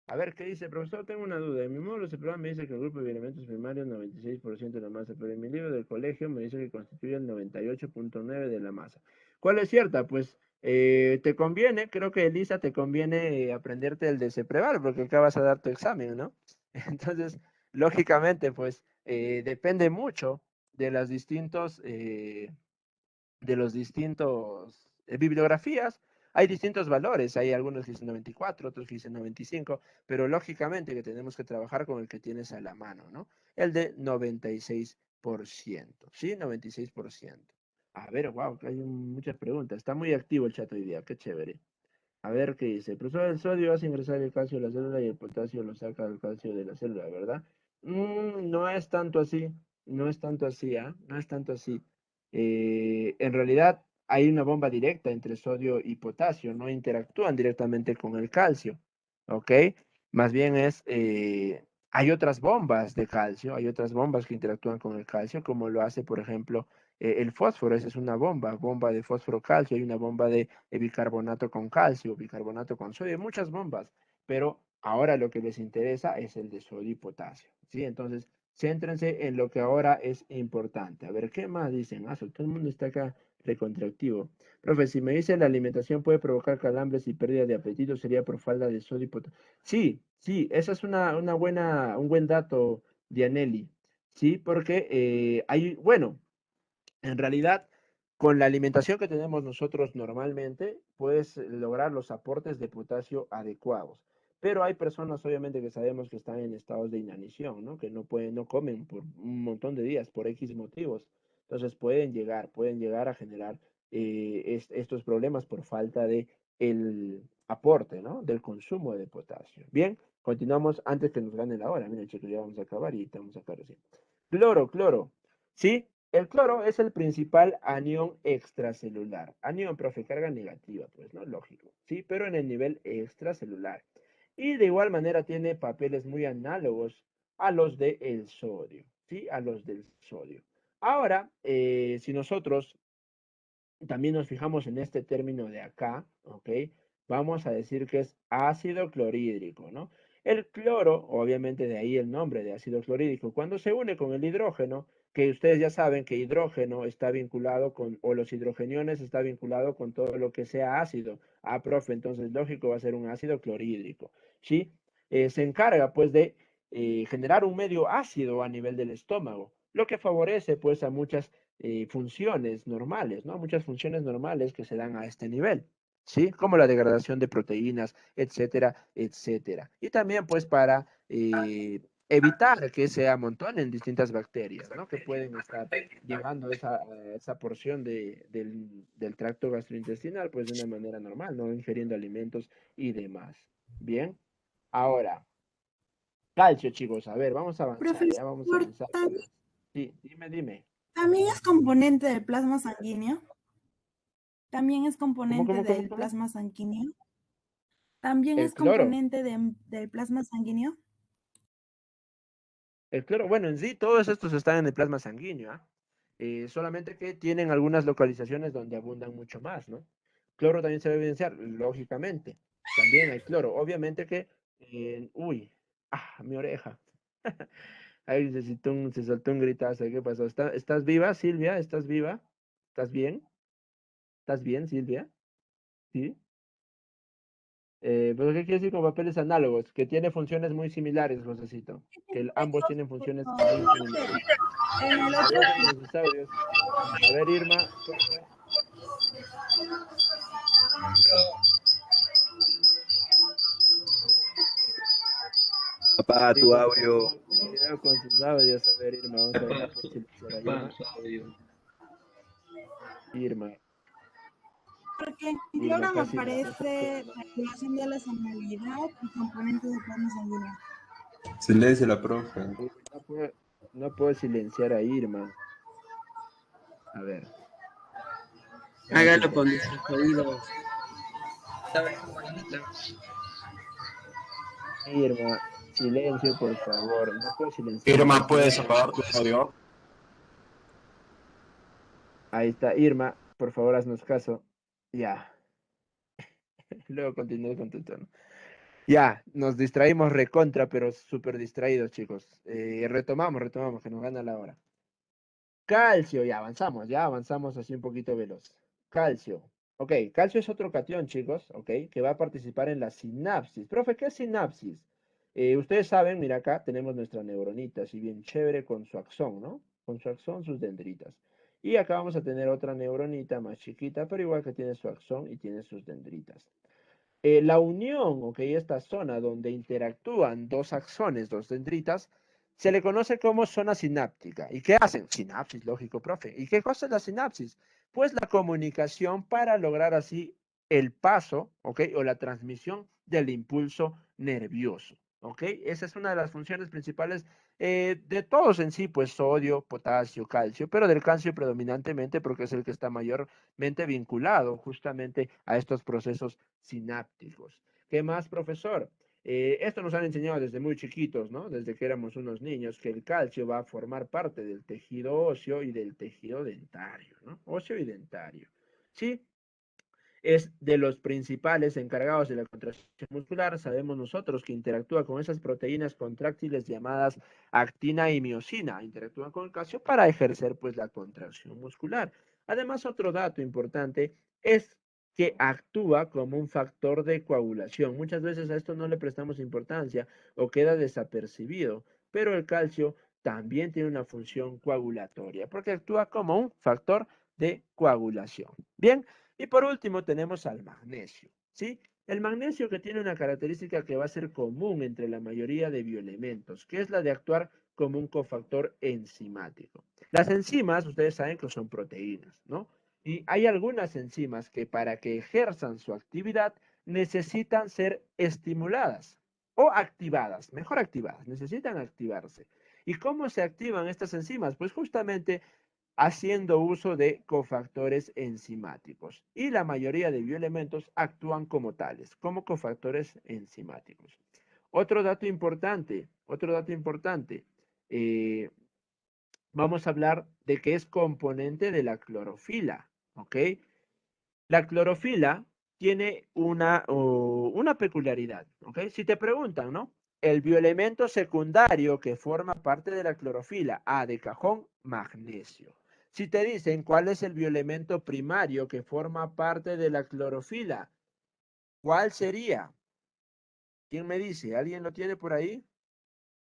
A ver, ¿qué dice? Profesor, tengo una duda. En mi módulo de programa me dice que el grupo de elementos primarios 96% de la masa, pero en mi libro del colegio me dice que constituye el 98,9% de la masa. ¿Cuál es cierta? Pues te conviene, creo que Elisa te conviene aprenderte el de Cepreval, porque acá vas a dar tu examen, ¿no? Entonces, lógicamente, pues depende mucho de las de los distintos bibliografías. Hay distintos valores, hay algunos que dicen 94, otros que dicen 95, pero lógicamente que tenemos que trabajar con el que tienes a la mano, ¿no? El de 96%, ¿sí? 96%. A ver, wow, hay muchas preguntas. Está muy activo el chat hoy día, qué chévere. A ver qué dice. El profesor, el sodio hace ingresar el calcio a la célula y el potasio lo saca del calcio de la célula, ¿verdad? No es tanto así, no es tanto así, ¿ah? No es tanto así. En realidad hay una bomba directa entre sodio y potasio, no interactúan directamente con el calcio, ¿ok? Más bien hay otras bombas de calcio, hay otras bombas que interactúan con el calcio, como lo hace, por ejemplo, el fósforo, esa es una bomba de fósforo calcio, hay una bomba de bicarbonato con calcio, bicarbonato con sodio, hay muchas bombas, pero ahora lo que les interesa es el de sodio y potasio, ¿sí? Entonces, céntrense en lo que ahora es importante. A ver, ¿qué más dicen? Ah, todo el mundo está acá recontractivo. Profe, si me dice la alimentación puede provocar calambres y pérdida de apetito, sería por falta de sodio y potasio. Sí, sí, esa es un buen dato, Dianelli, ¿sí? Porque bueno, en realidad, con la alimentación que tenemos nosotros normalmente, puedes lograr los aportes de potasio adecuados. Pero hay personas, obviamente, que sabemos que están en estados de inanición, ¿no? Que no pueden, no comen por un montón de días, por X motivos. Entonces pueden llegar a generar estos problemas por falta de el aporte, ¿no? Del consumo de potasio. Bien, continuamos antes que nos gane la hora. Mira, chicos, ya vamos a acabar y estamos acá recién. Cloro. ¿Sí? El cloro es el principal anión extracelular. Anión, profe, carga negativa, pues, ¿no? Lógico, ¿sí? Pero en el nivel extracelular. Y de igual manera tiene papeles muy análogos a los del sodio, ¿sí? A los del sodio. Ahora, si nosotros también nos fijamos en este término de acá, ¿ok? Vamos a decir que es ácido clorhídrico, ¿no? El cloro, obviamente de ahí el nombre de ácido clorhídrico, cuando se une con el hidrógeno, que ustedes ya saben que hidrógeno está vinculado con, o los hidrogeniones está vinculado con todo lo que sea ácido. Ah, profe, entonces lógico va a ser un ácido clorhídrico, ¿sí? Se encarga pues de generar un medio ácido a nivel del estómago, lo que favorece pues a muchas funciones normales, ¿no? Muchas funciones normales que se dan a este nivel, ¿sí? Como la degradación de proteínas, etcétera, etcétera. Y también, pues, para evitar que se amontonen distintas bacterias, ¿no? Que pueden estar llevando esa porción del tracto gastrointestinal, pues de una manera normal, no ingiriendo alimentos y demás. Bien, ahora, calcio, chicos, a ver, vamos a avanzar, ya vamos a Profesor, avanzar. Sí, dime. ¿también es componente del plasma sanguíneo? ¿También es ¿Cómo, componente cómo, cómo, del cómo? plasma sanguíneo? ¿También El es cloro. componente del plasma sanguíneo? El cloro, bueno, en sí, todos estos están en el plasma sanguíneo, ¿ah? Solamente que tienen algunas localizaciones donde abundan mucho más, ¿no? Cloro también se debe evidenciar, lógicamente. También hay cloro. Obviamente que, uy, mi oreja. Ahí se soltó un gritazo. ¿Qué pasó? ¿Estás viva, Silvia? ¿Estás viva? ¿Estás bien? ¿Estás bien, Silvia? ¿Sí? ¿Pero qué quiere decir con papeles análogos? Que tiene funciones muy similares, Josecito. Que ambos tienen funciones muy similares. En el A otro, ver, con sus audios. A ver, Irma, porfa. Apaga Sí, tu audio. cuidado con sus audios. A ver, Irma, vamos a ver si puedo silenciar a Irma. Irma, porque en Irma, cloro me casi no te aparece escucho. regulación de la sanalidad y componente del plasma sanguíneo. Silencio la profe. Uy, no puedo silenciar a Irma. A ver, vamos a Hágalo con intentar. nuestros oídos. ¿Sabes cómo grita? Irma, silencio, por favor. No puedo silenciar Irma, más ¿puedes Irma. apagar tu audio? Ahí está, Irma, por favor, haznos caso. Ya. Luego continúo con tu tono. Ya, nos distraímos recontra, pero súper distraídos, chicos. Retomamos, que nos gana la hora. Calcio, ya avanzamos así un poquito veloz. Calcio. Ok, calcio es otro cation, chicos, ok, que va a participar en la sinapsis. Profe, ¿qué es sinapsis? Ustedes saben, mira acá, tenemos nuestra neuronita, así bien chévere con su axón, ¿no? Con su axón, sus dendritas. Y acá vamos a tener otra neuronita más chiquita, pero igual que tiene su axón y tiene sus dendritas. La unión, ok, esta zona donde interactúan dos axones, dos dendritas, se le conoce como zona sináptica. ¿Y qué hacen? Sinapsis, lógico, profe. ¿Y qué cosa es la sinapsis? Pues la comunicación para lograr así el paso, ok, o la transmisión del impulso nervioso, ok. Esa es una de las funciones principales de todos en sí, pues sodio, potasio, calcio, pero del calcio predominantemente porque es el que está mayormente vinculado justamente a estos procesos sinápticos. ¿Qué más, profesor? Esto nos han enseñado desde muy chiquitos, ¿no? Desde que éramos unos niños, que el calcio va a formar parte del tejido óseo y del tejido dentario, ¿no? Óseo y dentario. Sí, es de los principales encargados de la contracción muscular. Sabemos nosotros que interactúa con esas proteínas contráctiles llamadas actina y miosina. Interactúan con el calcio para ejercer pues la contracción muscular. Además, otro dato importante es que actúa como un factor de coagulación. Muchas veces a esto no le prestamos importancia o queda desapercibido, pero el calcio también tiene una función coagulatoria porque actúa como un factor de coagulación. Bien, y por último tenemos al magnesio, ¿sí? El magnesio que tiene una característica que va a ser común entre la mayoría de bioelementos, que es la de actuar como un cofactor enzimático. Las enzimas, ustedes saben que son proteínas, ¿no? Y hay algunas enzimas que para que ejerzan su actividad necesitan ser estimuladas o activadas, mejor activadas, necesitan activarse. ¿Y cómo se activan estas enzimas? Pues justamente haciendo uso de cofactores enzimáticos. Y la mayoría de bioelementos actúan como tales, como cofactores enzimáticos. Otro dato importante, eh, vamos a hablar de que es componente de la clorofila, ¿ok? La clorofila tiene una peculiaridad, ¿ok? Si te preguntan, ¿no? El bioelemento secundario que forma parte de la clorofila, de cajón, magnesio. Si te dicen cuál es el bioelemento primario que forma parte de la clorofila, ¿cuál sería? ¿Quién me dice? ¿Alguien lo tiene por ahí?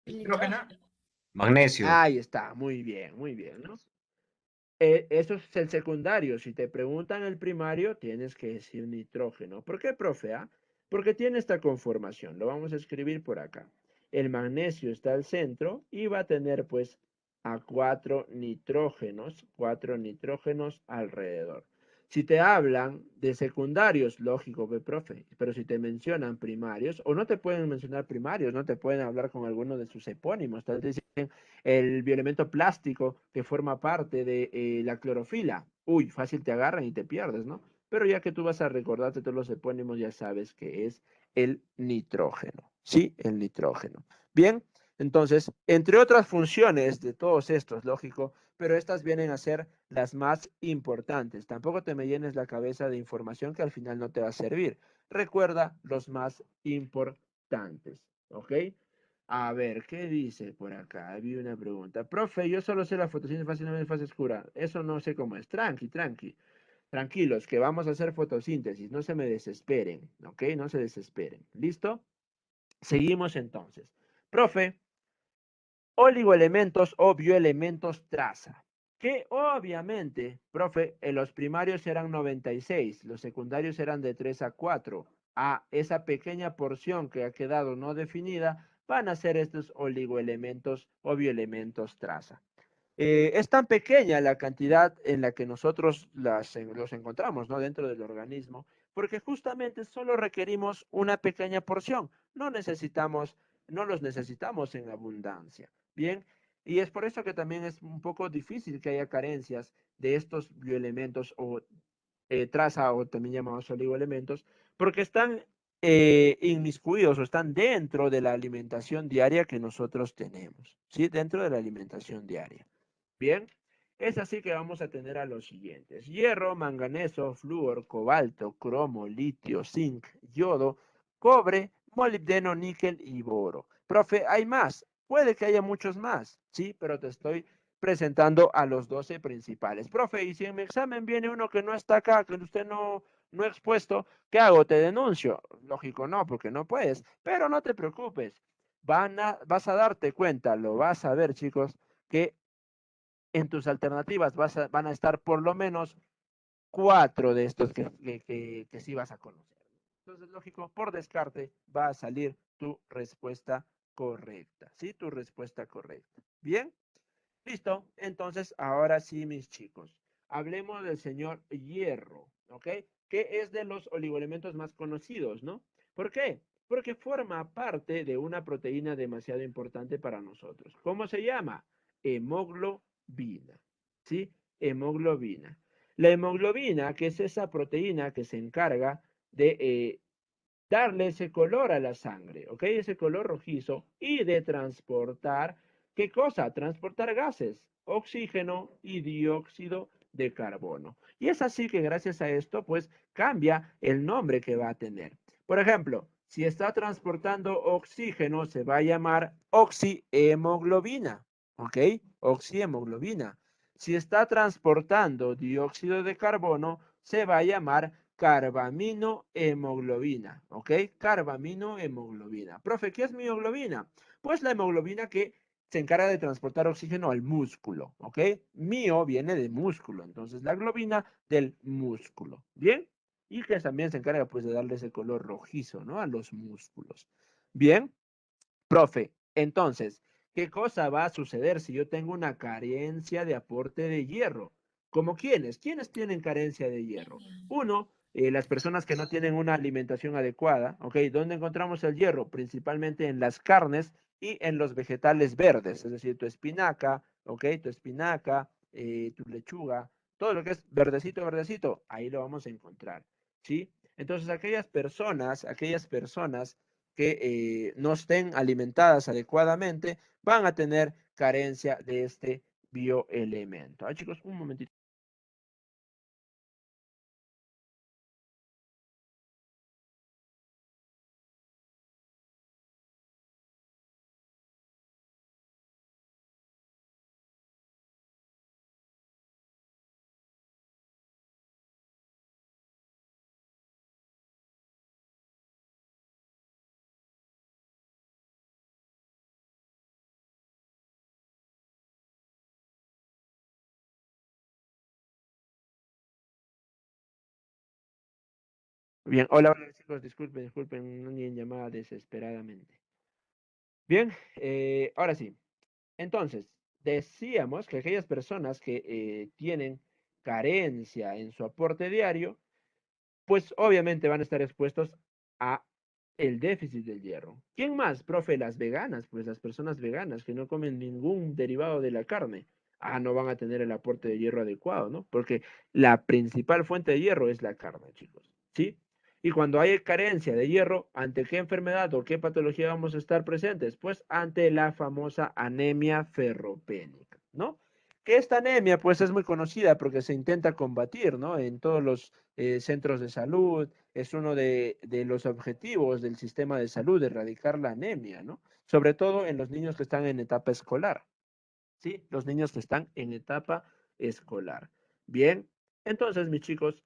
El nitrógeno. Magnesio. Ahí está, muy bien, ¿no? Eso es el secundario. Si te preguntan el primario, tienes que decir nitrógeno. ¿Por qué, profe? Porque tiene esta conformación. Lo vamos a escribir por acá. el magnesio está al centro y va a tener pues a 4 nitrógenos alrededor. Si te hablan de secundarios, lógico, profe, pero si te mencionan primarios, o no te pueden mencionar primarios, no te pueden hablar con alguno de sus epónimos, tal vez dicen el bioelemento plástico que forma parte de la clorofila. Uy, fácil te agarran y te pierdes, ¿no? Pero ya que tú vas a recordarte todos los epónimos, ya sabes que es el nitrógeno, ¿sí? El nitrógeno. Bien, entonces, entre otras funciones de todos estos, lógico, pero estas vienen a ser las más importantes. Tampoco te me llenes la cabeza de información que al final no te va a servir. Recuerda los más importantes, ¿ok? A ver, ¿qué dice por acá? Había una pregunta. Profe, yo solo sé la fotosíntesis fase no fase oscura. Eso no sé cómo es. Tranqui, tranqui. Tranquilos, que vamos a hacer fotosíntesis. No se me desesperen, ¿ok? No se desesperen. ¿Listo? Seguimos entonces. Profe, oligoelementos o bioelementos traza. Que obviamente, profe, los primarios eran 96, los secundarios eran de 3 a 4. A esa pequeña porción que ha quedado no definida van a ser estos oligoelementos o bioelementos traza. Es tan pequeña la cantidad en la que nosotros los encontramos, ¿no? Dentro del organismo, porque justamente solo requerimos una pequeña porción, no los necesitamos en abundancia, ¿bien? Y es por eso que también es un poco difícil que haya carencias de estos bioelementos o traza o también llamados oligoelementos, porque están inmiscuidos o están dentro de la alimentación diaria que nosotros tenemos, ¿sí? Dentro de la alimentación diaria. Bien, es así que vamos a tener a los siguientes: hierro, manganeso, flúor, cobalto, cromo, litio, zinc, yodo, cobre, molibdeno, níquel y boro. Profe, hay más, puede que haya muchos más, sí, pero te estoy presentando a los 12 principales. Profe, y si en mi examen viene uno que no está acá, que usted no ha expuesto, ¿qué hago? ¿Te denuncio? Lógico, no, porque no puedes, pero no te preocupes. Vas a darte cuenta, lo vas a ver, chicos, que en tus alternativas van a estar por lo menos 4 de estos que sí vas a conocer. Entonces, lógico, por descarte va a salir tu respuesta correcta. ¿Sí? Tu respuesta correcta. ¿Bien? Listo. Entonces, ahora sí, mis chicos. Hablemos del señor hierro, ¿ok? Que es de los oligoelementos más conocidos, ¿no? ¿Por qué? Porque forma parte de una proteína demasiado importante para nosotros. ¿Cómo se llama? Hemoglobina, ¿sí? Hemoglobina. La hemoglobina, que es esa proteína que se encarga de darle ese color a la sangre, ¿ok? Ese color rojizo y de transportar, ¿qué cosa? Transportar gases, oxígeno y dióxido de carbono. Y es así que gracias a esto, pues cambia el nombre que va a tener. Por ejemplo, si está transportando oxígeno, se va a llamar oxihemoglobina, ¿ok? Oxihemoglobina. Si está transportando dióxido de carbono, se va a llamar carbaminohemoglobina, ¿ok? Carbaminohemoglobina. Profe, ¿qué es mioglobina? Pues la hemoglobina que se encarga de transportar oxígeno al músculo, ¿ok? Mio viene de músculo, entonces la globina del músculo, ¿bien? Y que también se encarga pues de darle ese color rojizo, ¿no? A los músculos. Bien, profe, entonces, ¿qué cosa va a suceder si yo tengo una carencia de aporte de hierro? ¿Como quiénes? ¿Quiénes tienen carencia de hierro? Uno, las personas que no tienen una alimentación adecuada, ¿ok? ¿Dónde encontramos el hierro? Principalmente en las carnes y en los vegetales verdes, es decir, tu espinaca, ¿ok? Tu espinaca, tu lechuga, todo lo que es verdecito, verdecito, ahí lo vamos a encontrar, ¿sí? Entonces, aquellas personas que no estén alimentadas adecuadamente van a tener carencia de este bioelemento. Ah, chicos, un momentito. Bien, hola, hola chicos, disculpen, no ni en llamada desesperadamente. Bien, ahora sí. Entonces, decíamos que aquellas personas que tienen carencia en su aporte diario, pues obviamente van a estar expuestos a el déficit del hierro. ¿Quién más, profe? Las veganas, pues las personas veganas que no comen ningún derivado de la carne. Ah, no van a tener el aporte de hierro adecuado, ¿no? Porque la principal fuente de hierro es la carne, chicos, ¿sí? Y cuando hay carencia de hierro, ¿ante qué enfermedad o qué patología vamos a estar presentes? Pues ante la famosa anemia ferropénica, ¿no? Que esta anemia, pues, es muy conocida porque se intenta combatir, ¿no? En todos los centros de salud, es uno de los objetivos del sistema de salud, erradicar la anemia, ¿no? Sobre todo en los niños que están en etapa escolar, ¿sí? Los niños que están en etapa escolar. Bien, entonces, mis chicos,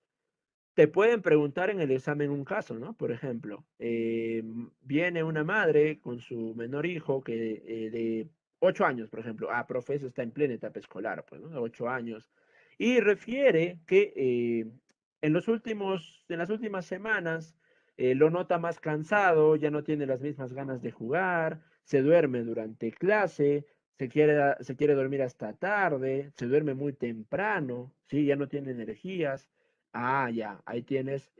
te pueden preguntar en el examen un caso, ¿no? Por ejemplo, viene una madre con su menor hijo que de 8 años, por ejemplo. Ah, profe, eso está en plena etapa escolar, pues, ¿no? 8 años. Y refiere que en las últimas semanas lo nota más cansado, ya no tiene las mismas ganas de jugar, se duerme durante clase, se quiere dormir hasta tarde, se duerme muy temprano, ¿sí? Ya no tiene energías. Ah, ya, ahí tienes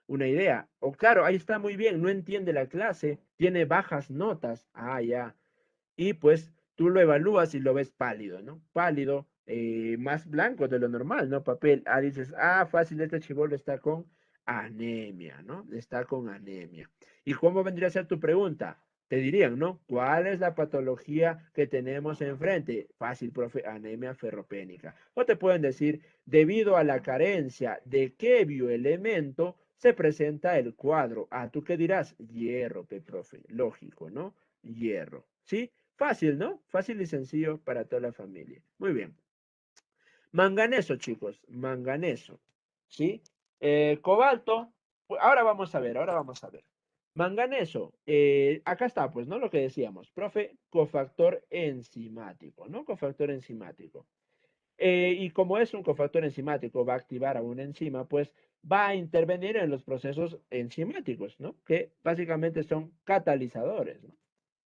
una idea. O claro, ahí está muy bien, no entiende la clase, tiene bajas notas. Ah, ya. Y pues tú lo evalúas y lo ves pálido, ¿no? Pálido, más blanco de lo normal, ¿no? Papel. Ah, dices, ah, fácil, este chibolo está con anemia, ¿no? Está con anemia. ¿Y cómo vendría a ser tu pregunta? Te dirían, ¿no? ¿Cuál es la patología que tenemos enfrente? Fácil, profe, anemia ferropénica. O te pueden decir, debido a la carencia de qué bioelemento se presenta el cuadro. Ah, ¿tú qué dirás? Hierro, profe. Lógico, ¿no? Hierro. ¿Sí? Fácil, ¿no? Fácil y sencillo para toda la familia. Muy bien. Manganeso, chicos. Manganeso. ¿Sí? Cobalto. Pues ahora vamos a ver, ahora vamos a ver. Manganeso. Acá está, pues, ¿no? Lo que decíamos. Profe, cofactor enzimático, ¿no? Cofactor enzimático. Y como es un cofactor enzimático, va a activar a una enzima, pues va a intervenir en los procesos enzimáticos, ¿no? Que básicamente son catalizadores, ¿no?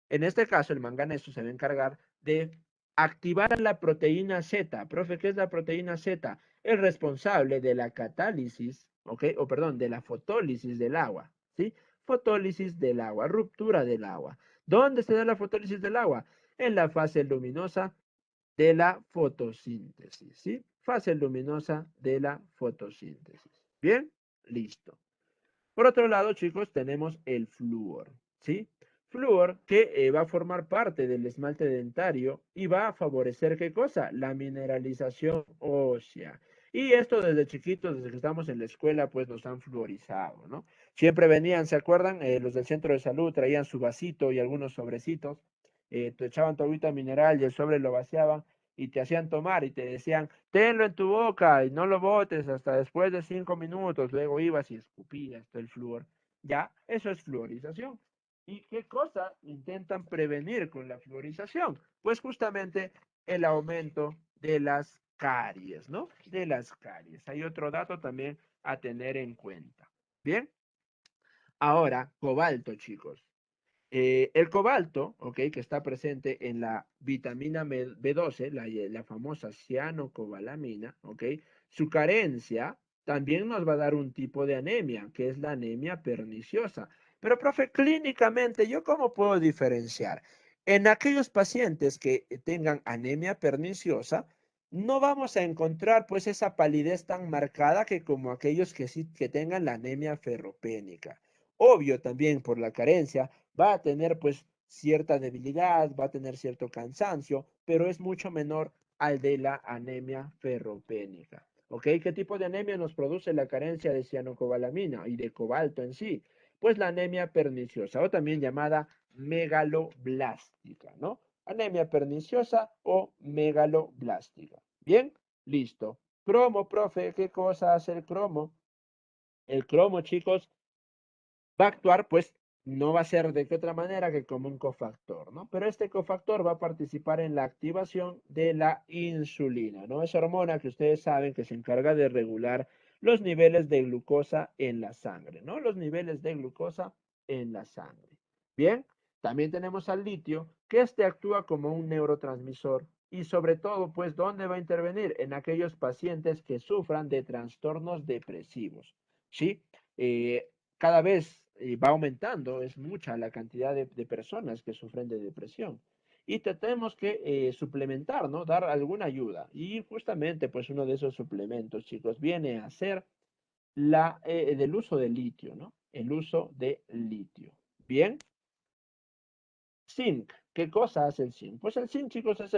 En este caso, el manganeso se va a encargar de activar la proteína Z. Profe, ¿qué es la proteína Z? Es responsable de la catálisis, ¿ok? O perdón, de la fotólisis del agua, ¿sí? Fotólisis del agua, ruptura del agua. ¿Dónde se da la fotólisis del agua? En la fase luminosa de la fotosíntesis, ¿sí? Fase luminosa de la fotosíntesis. ¿Bien? Listo. Por otro lado, chicos, tenemos el flúor, ¿sí? Flúor que va a formar parte del esmalte dentario y va a favorecer, ¿qué cosa? La mineralización ósea. Y esto desde chiquitos, desde que estamos en la escuela, pues nos han fluorizado, ¿no? Siempre venían, ¿se acuerdan? Los del centro de salud traían su vasito y algunos sobrecitos, te echaban tu agüita mineral y el sobre lo vaciaban y te hacían tomar y te decían, tenlo en tu boca y no lo botes hasta después de 5 minutos. Luego ibas y escupías el flúor. Ya, eso es fluorización. ¿Y qué cosa intentan prevenir con la fluorización? Pues justamente el aumento de las caries, ¿no? De las caries. Hay otro dato también a tener en cuenta. Bien, ahora, cobalto, chicos. El cobalto, ¿ok? Que está presente en la vitamina B12, la famosa cianocobalamina, ¿ok? Su carencia también nos va a dar un tipo de anemia, que es la anemia perniciosa. Pero, profe, clínicamente, ¿yo cómo puedo diferenciar? En aquellos pacientes que tengan anemia perniciosa, no vamos a encontrar pues esa palidez tan marcada que como aquellos que sí que tengan la anemia ferropénica. Obvio también por la carencia va a tener pues cierta debilidad, va a tener cierto cansancio, pero es mucho menor al de la anemia ferropénica. ¿Ok? ¿Qué tipo de anemia nos produce la carencia de cianocobalamina y de cobalto en sí? Pues la anemia perniciosa o también llamada megaloblástica, ¿no? Anemia perniciosa o megaloblástica. Bien, listo. Cromo, profe, ¿qué cosa hace el cromo? El cromo, chicos, va a actuar, pues no va a ser de qué otra manera que como un cofactor, ¿no? Pero este cofactor va a participar en la activación de la insulina, ¿no? Esa hormona que ustedes saben que se encarga de regular los niveles de glucosa en la sangre, ¿no? Los niveles de glucosa en la sangre. Bien, También tenemos al litio, que este actúa como un neurotransmisor y sobre todo, pues, ¿dónde va a intervenir? En aquellos pacientes que sufran de trastornos depresivos, ¿sí? Cada vez va aumentando, es mucha la cantidad de personas que sufren de depresión. Y tenemos que suplementar, ¿no? Dar alguna ayuda. Y justamente, pues, uno de esos suplementos, chicos, viene a ser del uso de litio, ¿no? El uso de litio. Bien. Zinc. ¿Qué cosa hace el zinc? Pues el zinc, chicos, es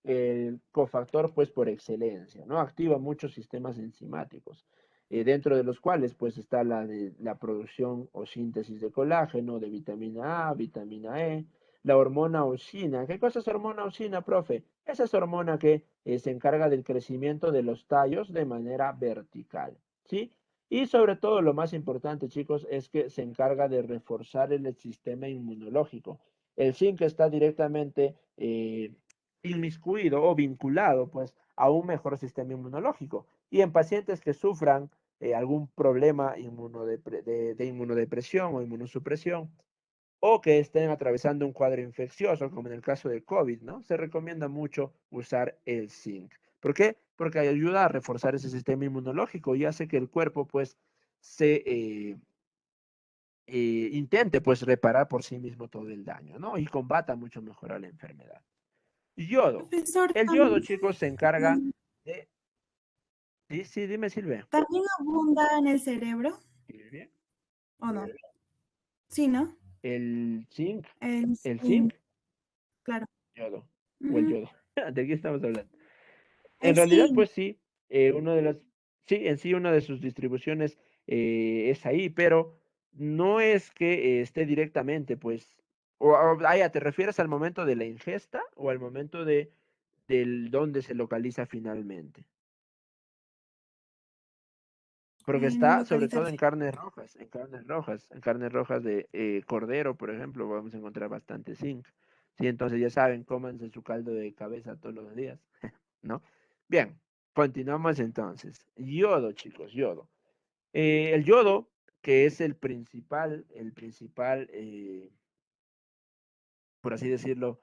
el cofactor, pues, por excelencia, ¿no? Activa muchos sistemas enzimáticos, dentro de los cuales, pues, está la producción o síntesis de colágeno, de vitamina A, vitamina E, la hormona osina. ¿Qué cosa es hormona osina, profe? Esa es hormona que se encarga del crecimiento de los tallos de manera vertical, ¿sí? Y sobre todo, lo más importante, chicos, es que se encarga de reforzar el sistema inmunológico. El zinc está directamente inmiscuido o vinculado, pues, a un mejor sistema inmunológico. Y en pacientes que sufran algún problema de inmunodepresión o inmunosupresión, o que estén atravesando un cuadro infeccioso, como en el caso del COVID, ¿no? Se recomienda mucho usar el zinc. ¿Por qué? Porque ayuda a reforzar ese sistema inmunológico y hace que el cuerpo, pues, se intente pues reparar por sí mismo todo el daño, ¿no? Y combata mucho mejor a la enfermedad. Yodo. Profesor, El yodo, chicos, se encarga de... Sí, sí, dime, Silvia. ¿también abunda en el cerebro Silvia. o no? Sí, ¿no? El zinc, El el zinc, zinc, claro. yodo, o el Ujú. yodo. ¿De qué estamos hablando? En El realidad, zinc. pues sí, uno de las, sí, en sí una de sus distribuciones es ahí, pero no es que esté directamente, pues, ¿te refieres al momento de la ingesta o al momento del donde se localiza finalmente? Porque En está sobre todo en localizarse. carnes rojas, en carnes rojas de cordero, por ejemplo, vamos a encontrar bastante zinc. Sí, entonces ya saben, cómanse su caldo de cabeza todos los días, ¿no? Bien, continuamos entonces. Yodo, chicos, yodo. El yodo, que es por así decirlo,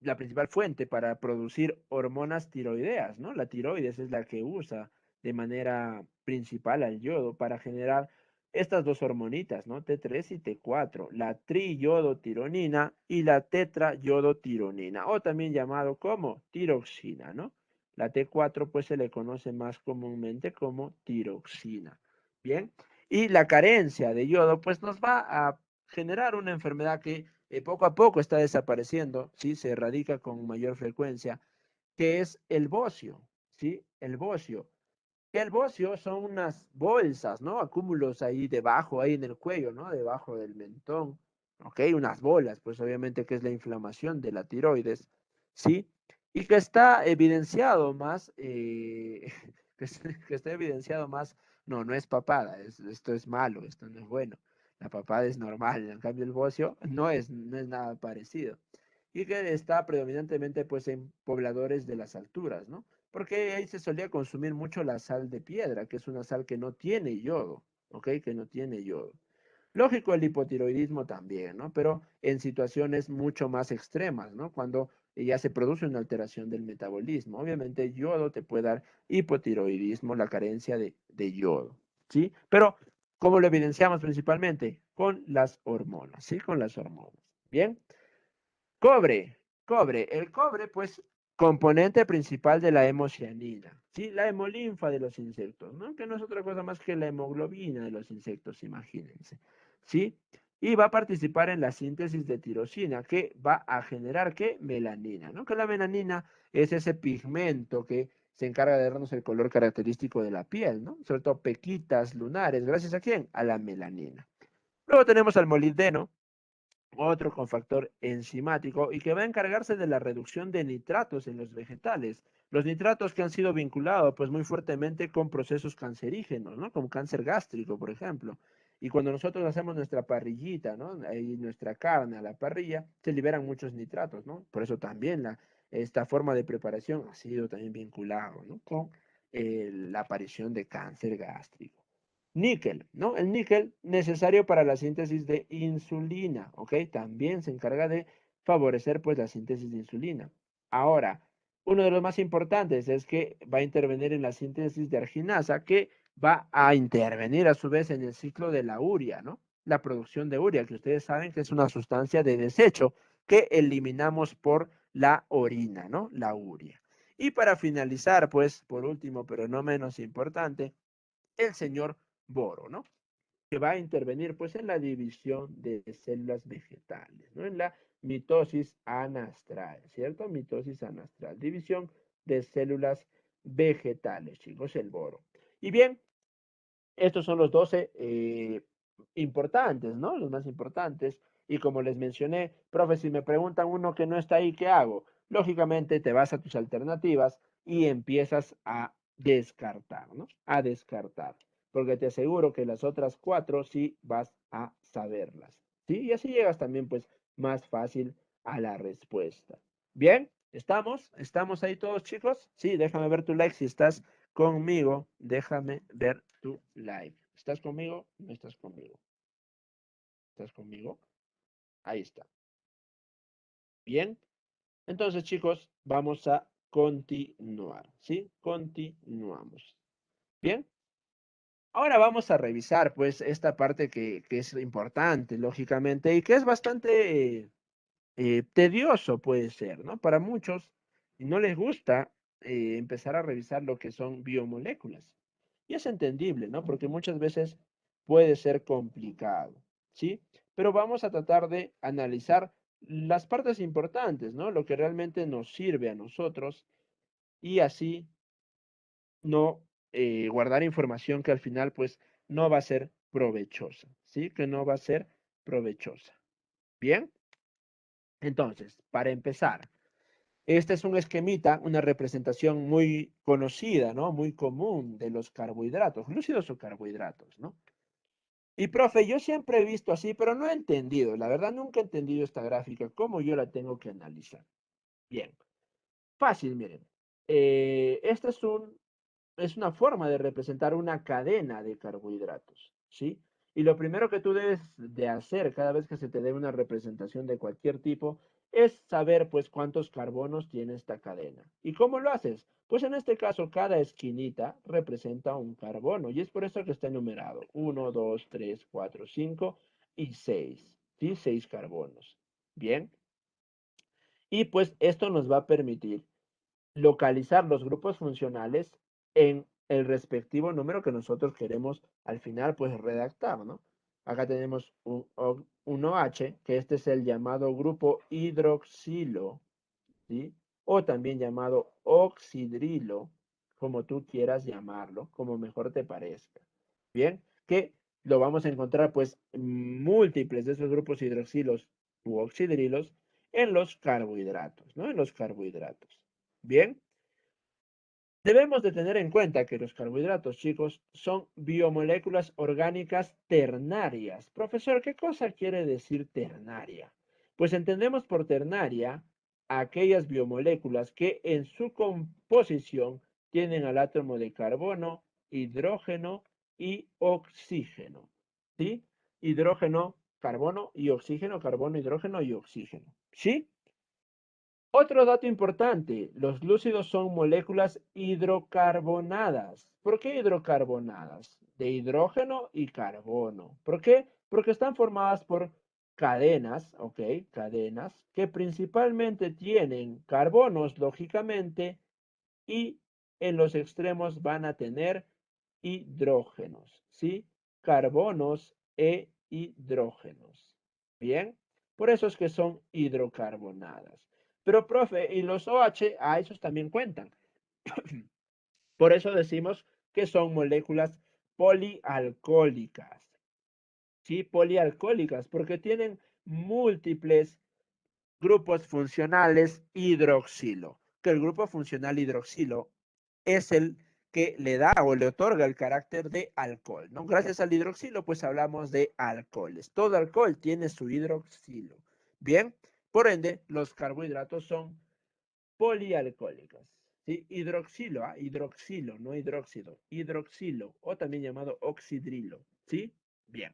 la principal fuente para producir hormonas tiroideas, ¿no? La tiroides es la que usa de manera principal al yodo para generar estas dos hormonitas, ¿no? T3 y T4, la triyodotironina y la tetrayodotironina, o también llamado como tiroxina, ¿no? La T4 pues se le conoce más comúnmente como tiroxina. Bien, y la carencia de yodo pues nos va a generar una enfermedad que poco a poco está desapareciendo, ¿sí? Se erradica con mayor frecuencia, que es el bocio, ¿sí? El bocio. El bocio son unas bolsas, ¿no? Acúmulos ahí debajo, ahí en el cuello, ¿no? Debajo del mentón, ¿ok? Unas bolas, pues obviamente que es la inflamación de la tiroides, ¿sí? Y que está evidenciado más, que está evidenciado más, no, no es papada, esto es malo, esto no es bueno. La papada es normal, en cambio el bocio no es nada parecido. Y que está predominantemente pues en pobladores de las alturas, ¿no? Porque ahí se solía consumir mucho la sal de piedra, que es una sal que no tiene yodo, ¿ok? Que no tiene yodo. Lógico, el hipotiroidismo también, ¿no? Pero en situaciones mucho más extremas, ¿no? Cuando ya se produce una alteración del metabolismo. Obviamente, yodo te puede dar hipotiroidismo, la carencia de yodo, ¿sí? Pero, ¿cómo lo evidenciamos principalmente? Con las hormonas, ¿sí? Con las hormonas. Bien. Cobre, cobre. El cobre, pues, componente principal de la hemocianina, ¿sí? La hemolinfa de los insectos, ¿no? Que no es otra cosa más que la hemoglobina de los insectos, imagínense, ¿sí? Y va a participar en la síntesis de tirosina, que va a generar, ¿qué? Melanina, ¿no? Que la melanina es ese pigmento que se encarga de darnos el color característico de la piel, ¿no? Sobre todo pequitas lunares, ¿gracias a quién? A la melanina. Luego tenemos al molibdeno, otro cofactor enzimático y que va a encargarse de la reducción de nitratos en los vegetales. Los nitratos que han sido vinculados pues muy fuertemente con procesos cancerígenos, ¿no? Como cáncer gástrico, por ejemplo. Y cuando nosotros hacemos nuestra parrillita, ¿no? Ahí nuestra carne a la parrilla, se liberan muchos nitratos, ¿no? Por eso también esta forma de preparación ha sido también vinculado, ¿no? Con la aparición de cáncer gástrico. Níquel, ¿no? El níquel necesario para la síntesis de insulina, ¿ok? También se encarga de favorecer pues la síntesis de insulina. Ahora, uno de los más importantes es que va a intervenir en la síntesis de arginasa, que va a intervenir a su vez en el ciclo de la urea, ¿no? La producción de urea, que ustedes saben que es una sustancia de desecho que eliminamos por la orina, ¿no? La urea. Y para finalizar, pues, por último, pero no menos importante, el señor boro, ¿no? Que va a intervenir pues en la división de células vegetales, ¿no? En la mitosis anastral, ¿cierto? Mitosis anastral, división de células vegetales, chicos, el boro. Y bien, estos son los 12 importantes, ¿no? Los más importantes. Y como les mencioné, profe, si me preguntan uno que no está ahí, ¿qué hago? Lógicamente te vas a tus alternativas y empiezas a descartar, ¿no? A descartar. Porque te aseguro que las otras 4 sí vas a saberlas, ¿sí? Y así llegas también, pues, más fácil a la respuesta. Bien, ¿estamos? ¿Estamos ahí todos, chicos? Sí, déjame ver tu like si estás conmigo, déjame ver tu live. ¿Estás conmigo? No estás conmigo. ¿Estás conmigo? Ahí está. Bien. Entonces, chicos, vamos a continuar, ¿sí? Continuamos. Bien. Ahora vamos a revisar, pues, esta parte que es importante, lógicamente, y que es bastante tedioso, puede ser, ¿no? Para muchos, y no les gusta empezar a revisar lo que son biomoléculas. Y es entendible, ¿no? Porque muchas veces puede ser complicado, ¿sí? Pero vamos a tratar de analizar las partes importantes, ¿no? Lo que realmente nos sirve a nosotros y así no guardar información que al final, pues, no va a ser provechosa, ¿sí? Que no va a ser provechosa. Bien, entonces, para empezar, este es un esquemita, una representación muy conocida, ¿no? Muy común de los carbohidratos, glúcidos o carbohidratos, ¿no? Y profe, yo siempre he visto así, pero no he entendido, la verdad nunca he entendido esta gráfica, cómo yo la tengo que analizar. Bien, fácil, miren. Esta es una forma de representar una cadena de carbohidratos, ¿sí? Y lo primero que tú debes de hacer cada vez que se te dé una representación de cualquier tipo es saber, pues, cuántos carbonos tiene esta cadena. ¿Y cómo lo haces? Pues en este caso, cada esquinita representa un carbono y es por eso que está enumerado. 1, 2, 3, 4, 5 y 6, ¿sí? 6 carbonos. Bien. Y pues esto nos va a permitir localizar los grupos funcionales en el respectivo número que nosotros queremos al final pues redactar, ¿no? Acá tenemos un OH, que este es el llamado grupo hidroxilo, ¿sí? O también llamado oxidrilo, como tú quieras llamarlo, como mejor te parezca. Bien, que lo vamos a encontrar pues múltiples de esos grupos hidroxilos u oxidrilos en los carbohidratos, ¿no? En los carbohidratos. Bien, debemos de tener en cuenta que los carbohidratos, chicos, son biomoléculas orgánicas ternarias. Profesor, ¿qué cosa quiere decir ternaria? Pues entendemos por ternaria aquellas biomoléculas que en su composición tienen al átomo de carbono, hidrógeno y oxígeno. ¿Sí? Hidrógeno, carbono y oxígeno, carbono, hidrógeno y oxígeno. ¿Sí? Otro dato importante, los glúcidos son moléculas hidrocarbonadas. ¿Por qué hidrocarbonadas? De hidrógeno y carbono. ¿Por qué? Porque están formadas por cadenas, ¿ok? Cadenas que principalmente tienen carbonos, lógicamente, y en los extremos van a tener hidrógenos, ¿sí? Carbonos e hidrógenos. Bien, por eso es que son hidrocarbonadas. Pero, profe, y los OH, a esos también cuentan. Por eso decimos que son moléculas polialcohólicas. ¿Sí? Polialcohólicas, porque tienen múltiples grupos funcionales hidroxilo. Que el grupo funcional hidroxilo es el que le da o le otorga el carácter de alcohol, ¿no? Gracias al hidroxilo, pues hablamos de alcoholes. Todo alcohol tiene su hidroxilo. Bien, por ende, los carbohidratos son polialcohólicos. ¿sí? Hidroxilo, hidroxilo, no hidróxido, hidroxilo, o también llamado oxidrilo, ¿sí? Bien.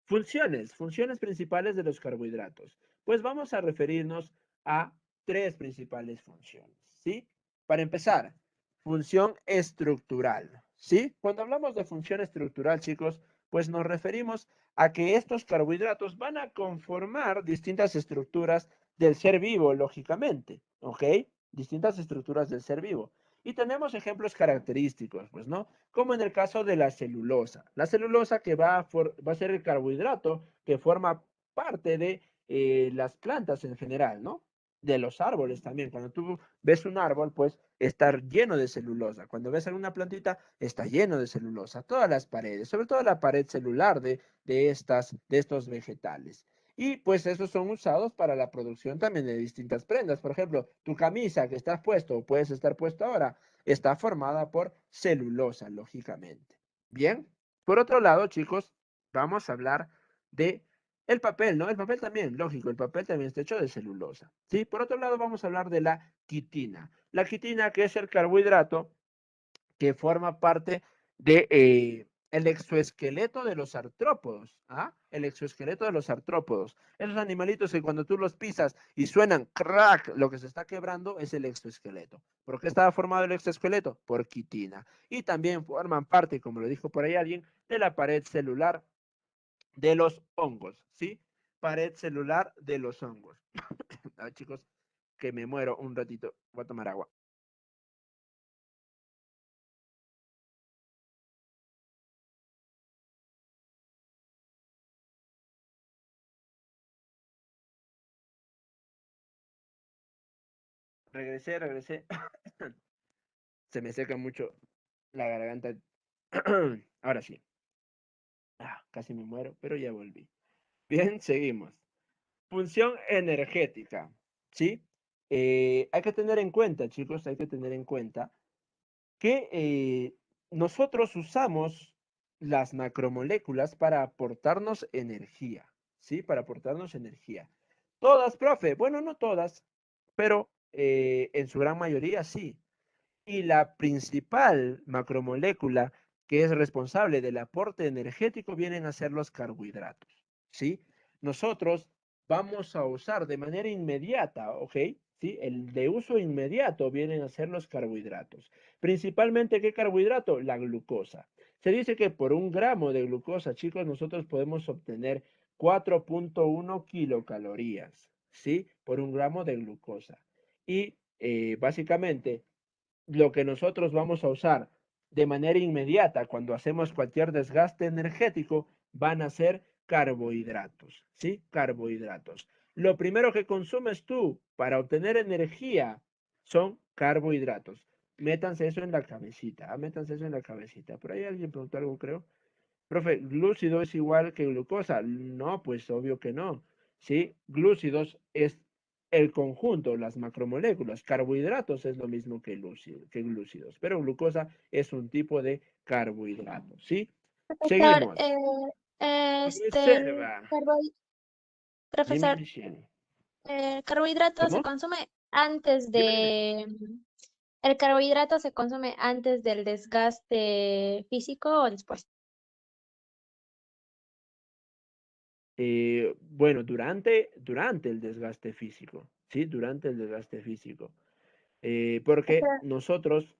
Funciones principales de los carbohidratos. Pues vamos a referirnos a tres principales funciones, ¿sí? Para empezar, función estructural, ¿sí? Cuando hablamos de función estructural, chicos, pues nos referimos a que estos carbohidratos van a conformar distintas estructuras del ser vivo, lógicamente, ¿ok? Distintas estructuras del ser vivo. Y tenemos ejemplos característicos, pues, ¿no? Como en el caso de la celulosa. La celulosa que va a ser el carbohidrato que forma parte de las plantas en general, ¿no? De los árboles también. Cuando tú ves un árbol, pues está lleno de celulosa. Cuando ves alguna plantita, está lleno de celulosa. Todas las paredes, sobre todo la pared celular de estos vegetales. Y pues esos son usados para la producción también de distintas prendas. Por ejemplo, tu camisa que estás puesto o puedes estar puesto ahora está formada por celulosa, lógicamente. Bien, por otro lado, chicos, vamos a hablar de el papel, ¿no? El papel también, lógico, el papel también está hecho de celulosa, ¿sí? Por otro lado, vamos a hablar de la quitina. La quitina, que es el carbohidrato que forma parte de el exoesqueleto de los artrópodos, ¿ah? El exoesqueleto de los artrópodos. Esos animalitos que cuando tú los pisas y suenan crack, lo que se está quebrando es el exoesqueleto. ¿Por qué estaba formado el exoesqueleto? Por quitina. Y también forman parte, como lo dijo por ahí alguien, de la pared celular de los hongos, ¿sí? Pared celular de los hongos. A ver, chicos, que me muero un ratito. Voy a tomar agua. Regresé. Se me seca mucho la garganta. Ahora sí. Casi me muero, pero ya volví. Bien, seguimos. Función energética, ¿sí? Hay que tener en cuenta, chicos, hay que tener en cuenta que nosotros usamos las macromoléculas para aportarnos energía, ¿sí? Para aportarnos energía. Todas, profe. Bueno, no todas, pero en su gran mayoría sí. Y la principal macromolécula que es responsable del aporte energético vienen a ser los carbohidratos, ¿sí? Nosotros vamos a usar de manera inmediata, ¿ok? ¿Sí? El de uso inmediato vienen a ser los carbohidratos. Principalmente, ¿qué carbohidrato? La glucosa. Se dice que por 1 gramo de glucosa, chicos, nosotros podemos obtener 4.1 kilocalorías, ¿sí? Por 1 gramo de glucosa. Y básicamente lo que nosotros vamos a usar de manera inmediata cuando hacemos cualquier desgaste energético van a ser carbohidratos, ¿sí? Carbohidratos. Lo primero que consumes tú para obtener energía son carbohidratos. Métanse eso en la cabecita, métanse eso en la cabecita. Por ahí alguien preguntó algo, creo. Profe, ¿glúcido es igual que glucosa? No, pues obvio que no. ¿Sí? Glúcidos es el conjunto, las macromoléculas. Carbohidratos es lo mismo que glúcidos, pero glucosa es un tipo de carbohidrato. ¿Sí? Profesor, Seguimos. el Reserva. Dime, profesor, Michelle. el carbohidrato se ¿Cómo? consume antes Dime. el carbohidrato se consume antes del desgaste físico o después. Bueno, durante el desgaste físico. ¿Sí? Durante el desgaste físico. Porque Profesor, nosotros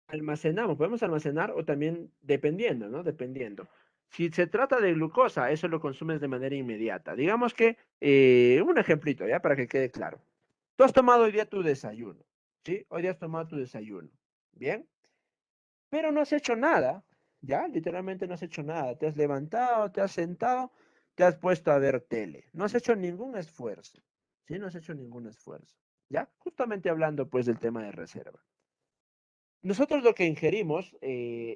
almacenamos, podemos almacenar o también dependiendo, ¿no? Dependiendo. Si se trata de glucosa, eso lo consumes de manera inmediata. Digamos que, un ejemplito, ¿ya? Para que quede claro. Tú has tomado hoy día tu desayuno, ¿sí? Hoy día has tomado tu desayuno, ¿bien? Pero no has hecho nada, ¿ya? Literalmente no has hecho nada. Te has levantado, te has sentado, te has puesto a ver tele. No has hecho ningún esfuerzo, ¿sí? No has hecho ningún esfuerzo, ¿ya? Justamente hablando, pues, del tema de reserva. Nosotros lo que ingerimos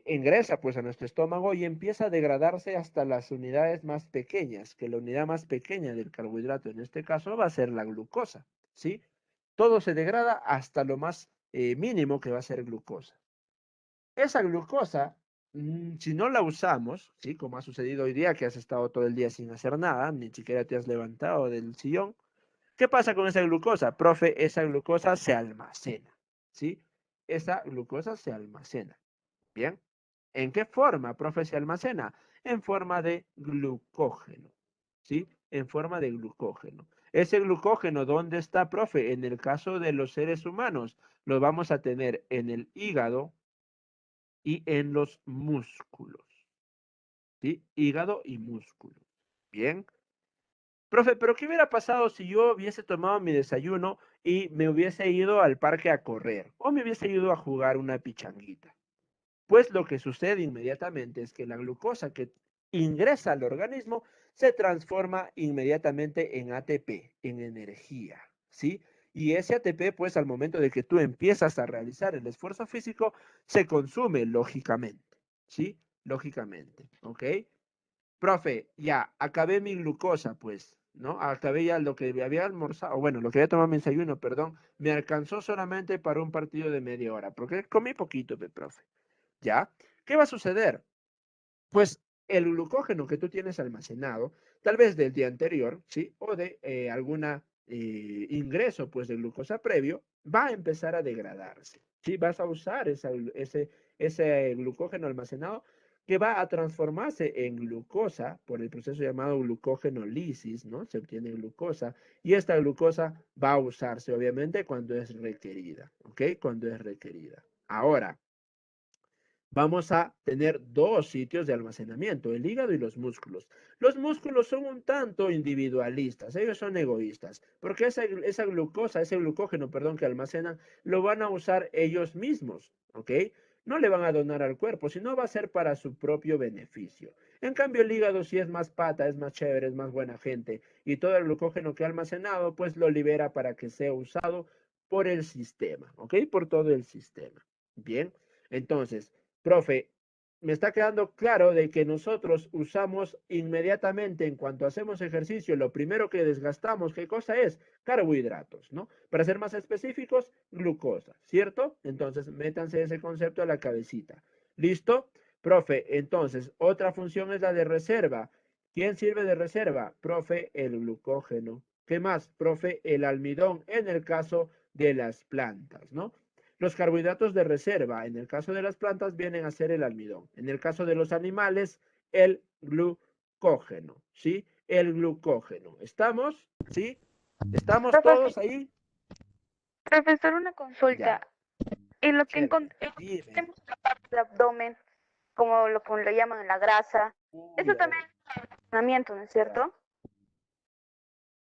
ingresa pues a nuestro estómago y empieza a degradarse hasta las unidades más pequeñas, que la unidad más pequeña del carbohidrato en este caso va a ser la glucosa, ¿sí? Todo se degrada hasta lo más mínimo que va a ser glucosa. Esa glucosa, si no la usamos, ¿sí? Como ha sucedido hoy día, que has estado todo el día sin hacer nada, ni siquiera te has levantado del sillón, ¿Qué pasa con esa glucosa? Profe, esa glucosa se almacena, ¿sí? Esa glucosa se almacena. Bien. ¿En qué forma, profe, se almacena? En forma de glucógeno, ¿sí? En forma de glucógeno. Ese glucógeno, ¿dónde está, profe? En el caso de los seres humanos, lo vamos a tener en el hígado y en los músculos, ¿sí? Hígado y músculo. Bien. Profe, pero ¿qué hubiera pasado si yo hubiese tomado mi desayuno y me hubiese ido al parque a correr o me hubiese ido a jugar una pichanguita? Pues lo que sucede inmediatamente es que la glucosa que ingresa al organismo se transforma inmediatamente en ATP, en energía, ¿sí? Y ese ATP, pues al momento de que tú empiezas a realizar el esfuerzo físico, se consume lógicamente, ¿sí? Lógicamente, ¿ok? Profe, ya, acabé mi glucosa, pues, ¿no? Acabé ya lo que había almorzado, bueno, lo que había tomado mi desayuno, perdón, me alcanzó solamente para un partido de media hora, porque comí poquito, profe. ¿Ya? ¿Qué va a suceder? Pues el glucógeno que tú tienes almacenado, tal vez del día anterior, ¿sí? O de alguna ingreso, pues, de glucosa previo, va a empezar a degradarse, ¿sí? Vas a usar ese glucógeno almacenado que va a transformarse en glucosa por el proceso llamado glucógenolisis, ¿no? Se obtiene glucosa y esta glucosa va a usarse, obviamente, cuando es requerida, ¿ok? Cuando es requerida. Ahora, vamos a tener dos sitios de almacenamiento, el hígado y los músculos. Los músculos son un tanto individualistas, ellos son egoístas, porque esa glucosa, ese glucógeno, perdón, que almacenan, lo van a usar ellos mismos, ¿ok? No le van a donar al cuerpo, sino va a ser para su propio beneficio. En cambio, el hígado sí es más pata, es más chévere, es más buena gente, y todo el glucógeno que ha almacenado, pues lo libera para que sea usado por el sistema, ¿ok? Por todo el sistema. Bien, entonces, profe, me está quedando claro de que nosotros usamos inmediatamente en cuanto hacemos ejercicio, lo primero que desgastamos, ¿qué cosa es? Carbohidratos, ¿no? Para ser más específicos, glucosa, ¿cierto? Entonces, métanse ese concepto a la cabecita. ¿Listo? Profe, entonces, otra función es la de reserva. ¿Quién sirve de reserva? Profe, el glucógeno. ¿Qué más? Profe, el almidón en el caso de las plantas, ¿no? Los carbohidratos de reserva, en el caso de las plantas, vienen a ser el almidón. En el caso de los animales, el glucógeno, ¿sí? El glucógeno. ¿Estamos? ¿Sí? ¿Estamos todos ahí? Profesor, una Ya. consulta. En lo que Chévere. encontremos Dime. la parte del abdomen, como lo que le llaman la grasa, Uy, eso a también ver. es almacenamiento, ¿no es cierto?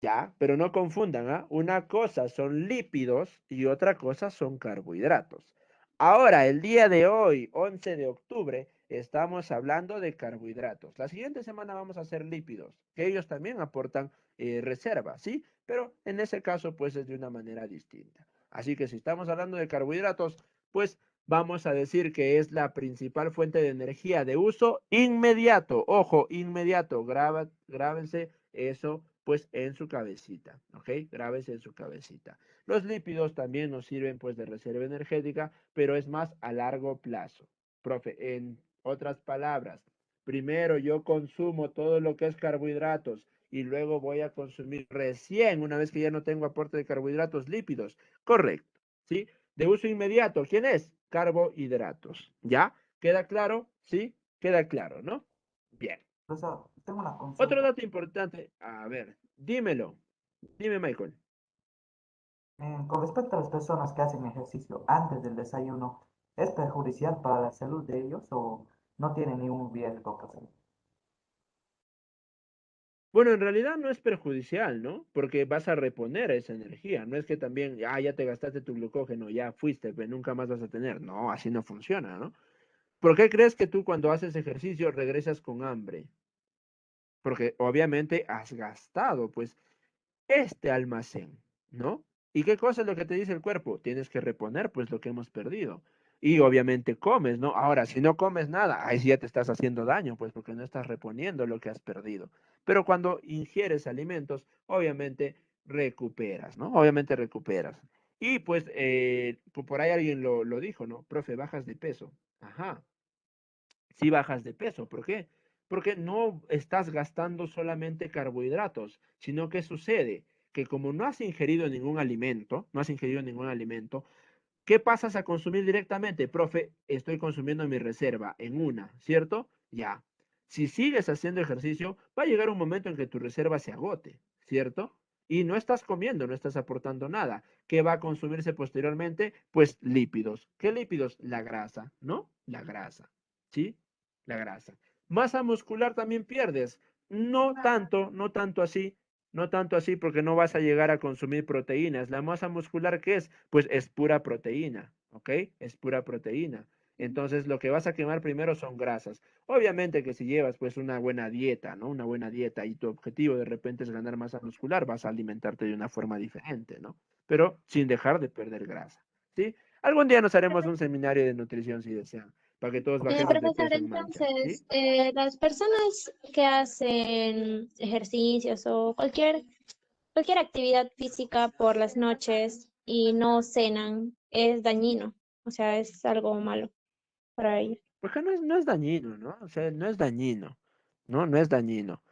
Ya, pero no confundan, ¿ah? Una cosa son lípidos y otra cosa son carbohidratos. Ahora, el día de hoy, 11 de octubre, estamos hablando de carbohidratos. La siguiente semana vamos a hacer lípidos, que ellos también aportan reserva, ¿sí? Pero en ese caso, pues es de una manera distinta. Así que si estamos hablando de carbohidratos, pues vamos a decir que es la principal fuente de energía de uso inmediato. Ojo, inmediato. Grábense eso pues en su cabecita, ¿ok? Grábese en su cabecita. Los lípidos también nos sirven pues de reserva energética, pero es más a largo plazo. Profe, en otras palabras, primero yo consumo todo lo que es carbohidratos y luego voy a consumir recién, una vez que ya no tengo aporte de carbohidratos, lípidos. Correcto, ¿sí? De uso inmediato, ¿quién es? Carbohidratos. ¿Ya? ¿Queda claro? ¿Sí? Queda claro, ¿no? Bien. Profesor, tengo una Otro consulta. dato importante, a ver, dímelo, dime Michael. Con respecto a las personas que hacen ejercicio antes del desayuno, ¿es perjudicial para la salud de ellos o no tiene ningún riesgo, profesor? Bueno, en realidad no es perjudicial, ¿no? Porque vas a reponer esa energía, no es que también, ya te gastaste tu glucógeno, ya fuiste, pero nunca más vas a tener. No, así no funciona, ¿no? ¿Por qué crees que tú cuando haces ejercicio regresas con hambre? Porque obviamente has gastado, pues, este almacén, ¿no? ¿Y qué cosa es lo que te dice el cuerpo? Tienes que reponer pues lo que hemos perdido. Y obviamente comes, ¿no? Ahora, si no comes nada, ahí sí ya te estás haciendo daño, pues porque no estás reponiendo lo que has perdido. Pero cuando ingieres alimentos, obviamente recuperas, ¿no? Obviamente recuperas. Y pues por ahí alguien lo dijo, ¿no? Profe, bajas de peso. Ajá, si bajas de peso. ¿Por qué? Porque no estás gastando solamente carbohidratos, sino que sucede. que como no has ingerido ningún alimento, ¿qué pasas a consumir directamente? Profe, estoy consumiendo mi reserva en una, ¿cierto? Ya. Si sigues haciendo ejercicio, va a llegar un momento en que tu reserva se agote, ¿cierto? Y no estás comiendo, no estás aportando nada. ¿Qué va a consumirse posteriormente? Pues lípidos. ¿Qué lípidos? La grasa, ¿no? La grasa, ¿sí? La grasa. Masa muscular también pierdes. No tanto así porque no vas a llegar a consumir proteínas. La masa muscular, ¿qué es? Pues es pura proteína, ¿ok? Es pura proteína. Entonces, lo que vas a quemar primero son grasas. Obviamente que si llevas pues una buena dieta, ¿no? Una buena dieta y tu objetivo de repente es ganar masa muscular, vas a alimentarte de una forma diferente, ¿no? Pero sin dejar de perder grasa, ¿sí? Algún día nos haremos un seminario de nutrición si desean, para que todos bajemos de Profesor, peso en mancha, ¿sí? entonces, las personas que hacen ejercicios o cualquier actividad física por las noches y no cenan es dañino, o sea, es algo malo para ellos. Porque no es dañino, ¿no? O sea, no es dañino, ¿no? No es dañino,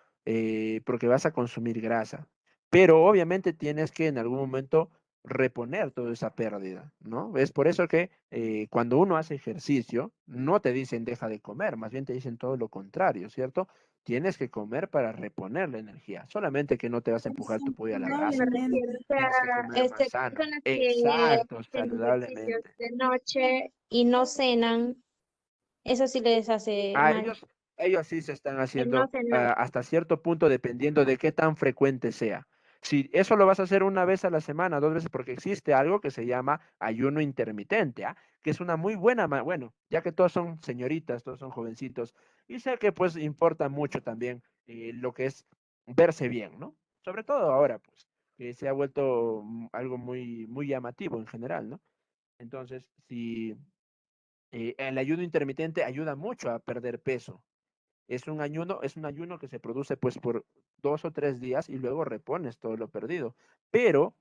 porque vas a consumir grasa. Pero obviamente tienes que en algún momento reponer toda esa pérdida, ¿no? Es por eso que cuando uno hace ejercicio, no te dicen deja de comer, más bien te dicen todo lo contrario, ¿cierto? Tienes que comer para reponer la energía, solamente que no te vas a empujar tu pollo a la No, me brasa, ¿no? refiero, o Tienes que sea, comer más sano. personas que Exacto, hacen ejercicios saludablemente. de noche y no cenan, eso sí les hace A mal. ellos sí se están El no haciendo cenar. hasta cierto punto dependiendo de qué tan frecuente sea. Si eso lo vas a hacer una vez a la semana, dos veces, porque existe algo que se llama ayuno intermitente, ¿ah? Que es una muy buena, bueno, ya que todos son señoritas, todos son jovencitos, y sé que pues importa mucho también lo que es verse bien, ¿no? Sobre todo ahora, pues, que se ha vuelto algo muy, muy llamativo en general, ¿no? Entonces, si el ayuno intermitente ayuda mucho a perder peso. Es un ayuno que se produce pues por 2 o 3 días y luego repones todo lo perdido. Pero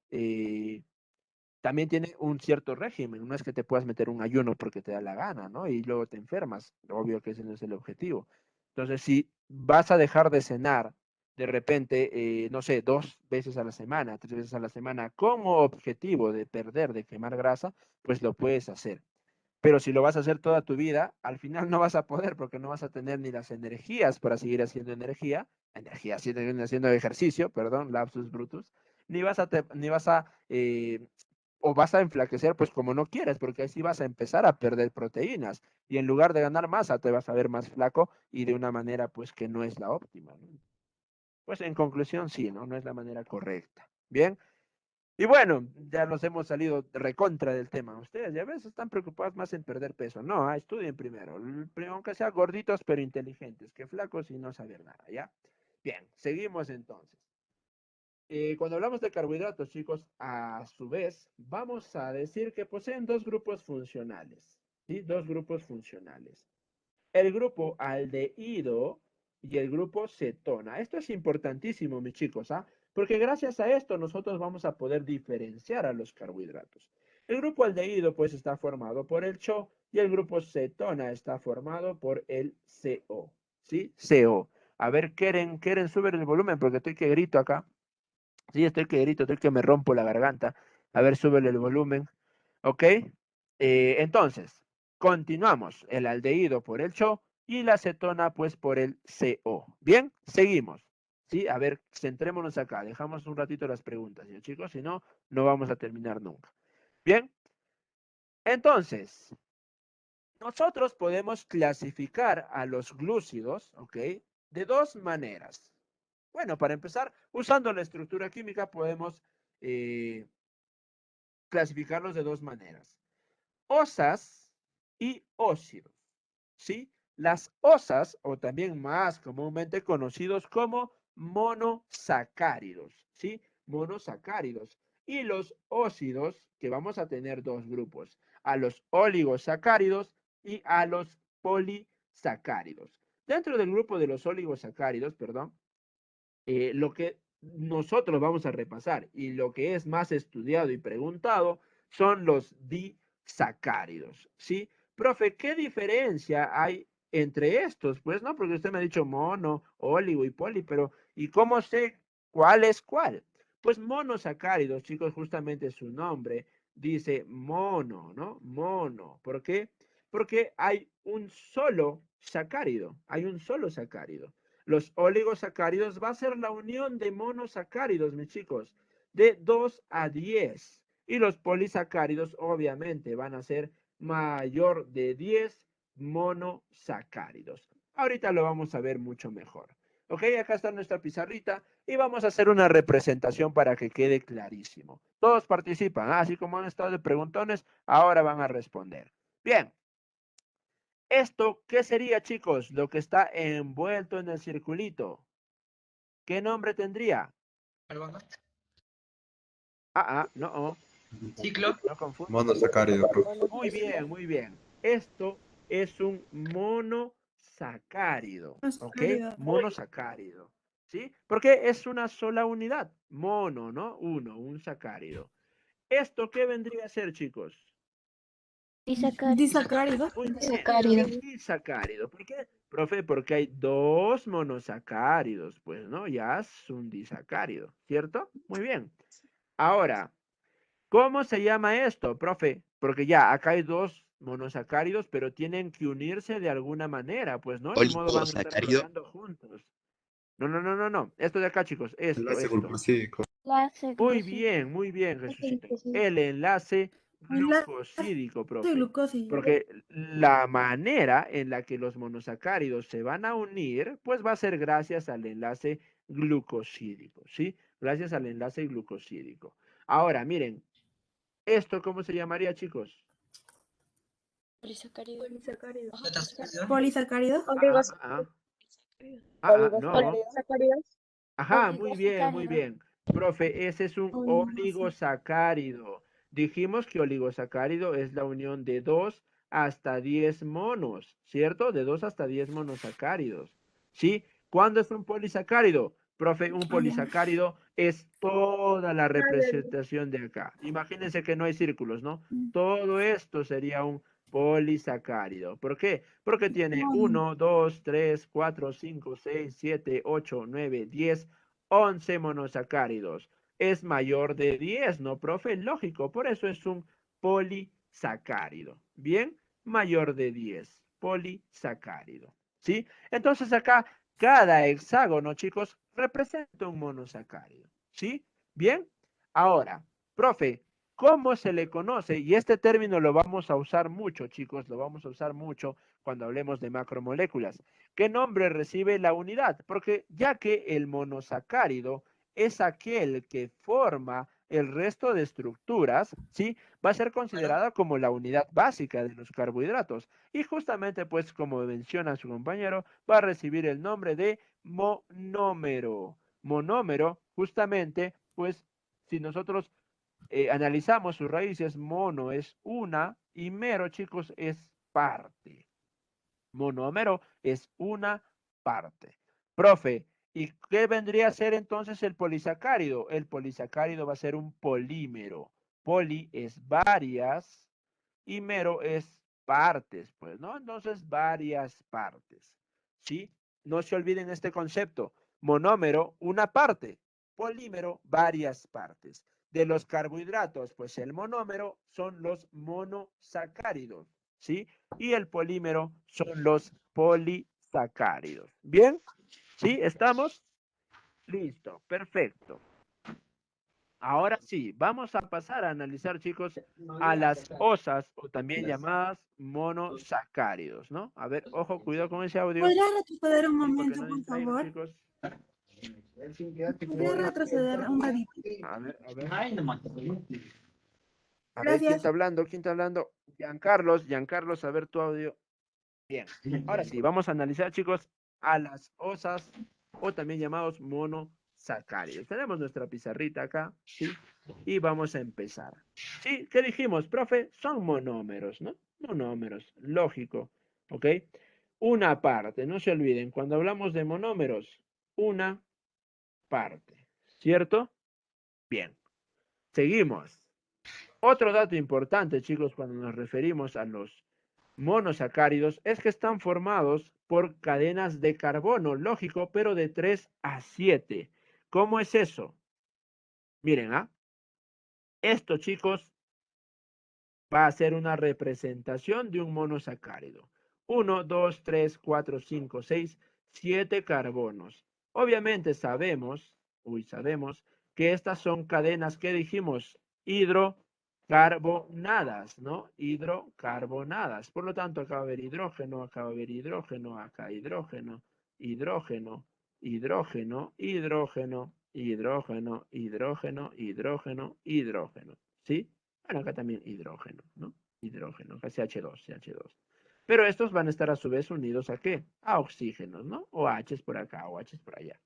también tiene un cierto régimen. No es que te puedas meter un ayuno porque te da la gana, ¿no? Y luego te enfermas. Obvio que ese no es el objetivo. Entonces, si vas a dejar de cenar de repente, no sé, 2 veces a la semana, 3 veces a la semana, como objetivo de perder, de quemar grasa, pues lo puedes hacer. Pero si lo vas a hacer toda tu vida, al final no vas a poder porque no vas a tener ni las energías para seguir haciendo haciendo ejercicio, perdón, lapsus brutus, o vas a enflaquecer pues como no quieres, porque así vas a empezar a perder proteínas y en lugar de ganar masa te vas a ver más flaco y de una manera pues que no es la óptima, ¿no? Pues en conclusión sí, ¿no? No es la manera correcta. Bien. Y bueno, ya nos hemos salido recontra del tema. Ustedes ya ves, están preocupados más en perder peso. No, estudien primero. Aunque sean gorditos pero inteligentes, que flacos y no saber nada, ¿ya? Bien, seguimos entonces. Cuando hablamos de carbohidratos, chicos, a su vez, vamos a decir que poseen dos grupos funcionales, ¿sí? Dos grupos funcionales. El grupo aldehído y el grupo cetona. Esto es importantísimo, mis chicos, ¿ah? Porque gracias a esto nosotros vamos a poder diferenciar a los carbohidratos. El grupo aldehído pues está formado por el CHO y el grupo cetona está formado por el CO, ¿sí? CO. A ver, Keren, sube el volumen porque estoy que grito acá. Sí, estoy que grito, estoy que me rompo la garganta. A ver, súbele el volumen. ¿Ok? Entonces, continuamos. El aldehído por el CHO y la cetona pues por el CO. Bien, seguimos. Sí, a ver, centrémonos acá. Dejamos un ratito las preguntas, ¿sí, chicos? Si no, no vamos a terminar nunca. Bien, entonces, nosotros podemos clasificar a los glúcidos, ¿ok? De dos maneras. Bueno, para empezar, usando la estructura química podemos eh, clasificarlos de dos maneras. Osas y óxidos, ¿sí? Las osas, o también más comúnmente conocidos como monosacáridos, ¿sí? Monosacáridos. Y los óxidos, que vamos a tener dos grupos, a los oligosacáridos y a los polisacáridos. Dentro del grupo de los oligosacáridos, perdón, lo que nosotros vamos a repasar y lo que es más estudiado y preguntado son los disacáridos, ¿sí? Profe, ¿qué diferencia hay entre estos? Pues no, porque usted me ha dicho mono, oligo y poli, pero ¿y cómo sé cuál es cuál? Pues monosacáridos, chicos, justamente su nombre dice mono, ¿no? Mono. ¿Por qué? Porque hay un solo sacárido, hay un solo sacárido. Los oligosacáridos va a ser la unión de monosacáridos, mis chicos, de 2 a 10. Y los polisacáridos, obviamente, van a ser mayor de 10 monosacáridos. Ahorita lo vamos a ver mucho mejor. Ok, acá está nuestra pizarrita y vamos a hacer una representación para que quede clarísimo. Todos participan, así como han estado de preguntones, ahora van a responder. Bien. ¿Esto qué sería, chicos? Lo que está envuelto en el circulito. ¿Qué nombre tendría? ¿Algo No. Ciclo. No confundan. Monosacárido, profe. Muy bien, muy bien. Esto es un monosacárido. ¿Ok? Monosacárido. Monosacárido. ¿Sí? Porque es una sola unidad. Mono, ¿no? un sacárido. ¿Esto qué vendría a ser, chicos? Disacárido. Muy bien, disacárido. ¿Por qué? Profe, porque hay 2 monosacáridos, pues, ¿no? Ya es un disacárido, ¿cierto? Muy bien. Ahora, ¿cómo se llama esto, profe? Porque ya, acá hay 2 monosacáridos, pero tienen que unirse de alguna manera, pues, ¿no? Ni modo van a estar flotando juntos. No. Esto de acá, chicos, Enlace esto. glucosídico. Muy bien, Jesucito. El enlace glucosídico, profe. Glucósido. Porque la manera en la que los monosacáridos se van a unir, pues va a ser gracias al enlace glucosídico, ¿sí? Gracias al enlace glucosídico. Ahora, miren, ¿esto cómo se llamaría, chicos? Polisacárido. Polisacárido. No. Ajá, muy bien. Profe, ese es un oligosacárido. Dijimos que oligosacárido es la unión de 2 hasta 10 monos, ¿cierto? De 2 hasta 10 monosacáridos. ¿Sí? ¿Cuándo es un polisacárido? Profe, un polisacárido es toda la representación de acá. Imagínense que no hay círculos, ¿no? Todo esto sería un polisacárido. ¿Por qué? Porque tiene 1, 2, 3, 4, 5, 6, 7, 8, 9, 10, 11 monosacáridos. Es mayor de 10, ¿no, profe? Lógico, por eso es un polisacárido. Bien, mayor de 10, polisacárido. ¿Sí? Entonces acá cada hexágono, chicos, representa un monosacárido. ¿Sí? Bien. Ahora, profe, ¿cómo se le conoce? Y este término lo vamos a usar mucho, chicos, lo vamos a usar mucho cuando hablemos de macromoléculas. ¿Qué nombre recibe la unidad? Porque ya que el monosacárido es aquel que forma el resto de estructuras, ¿sí? Va a ser considerada como la unidad básica de los carbohidratos. Y justamente, pues, como menciona su compañero, va a recibir el nombre de monómero. Monómero, justamente, pues, si nosotros analizamos sus raíces, mono es una y mero, chicos, es parte. Monómero es una parte. Profe, ¿y qué vendría a ser entonces el polisacárido? El polisacárido va a ser un polímero. Poli es varias y mero es partes, pues, ¿no? Entonces, varias partes, ¿sí? No se olviden este concepto. Monómero, una parte. Polímero, varias partes. De los carbohidratos, pues el monómero son los monosacáridos, ¿sí? Y el polímero son los polisacáridos. ¿Bien? ¿Sí? ¿Estamos? Listo, perfecto. Ahora sí, vamos a pasar a analizar, chicos, a las osas o también llamadas monosacáridos, ¿no? A ver, ojo, cuidado con ese audio. ¿Podría retroceder un Sí, porque momento, no por distraigan, favor? chicos. ¿Podría retroceder un ratito? A ver. A ver, Gracias. ¿quién está hablando? ¿Quién está hablando? Giancarlos, a ver tu audio. Bien, ahora sí, vamos a analizar, chicos, a las osas o también llamados monosacáridos. Tenemos nuestra pizarrita acá, ¿sí? Y vamos a empezar. ¿Sí? ¿Qué dijimos, profe? Son monómeros, ¿no? Monómeros, lógico, ¿ok? Una parte, no se olviden, cuando hablamos de monómeros, una parte, ¿cierto? Bien, seguimos. Otro dato importante, chicos, cuando nos referimos a los monosacáridos es que están formados por cadenas de carbono, lógico, pero de 3 a 7. ¿Cómo es eso? Miren, ¿ah? Esto, chicos, va a ser una representación de un monosacárido. 1, 2, 3, 4, 5, 6, 7 carbonos. Obviamente sabemos que estas son cadenas que dijimos hidrocarbonadas, ¿no? Hidrocarbonadas. Por lo tanto, acá va a haber hidrógeno, acá va a haber hidrógeno, acá hidrógeno, hidrógeno, hidrógeno, hidrógeno, hidrógeno, hidrógeno, hidrógeno, hidrógeno. ¿Sí? Bueno, acá también hidrógeno, ¿no? Hidrógeno, acá CH2, CH2. Pero estos van a estar a su vez unidos ¿a qué? A oxígenos, ¿no? O H's por acá, o H's por allá.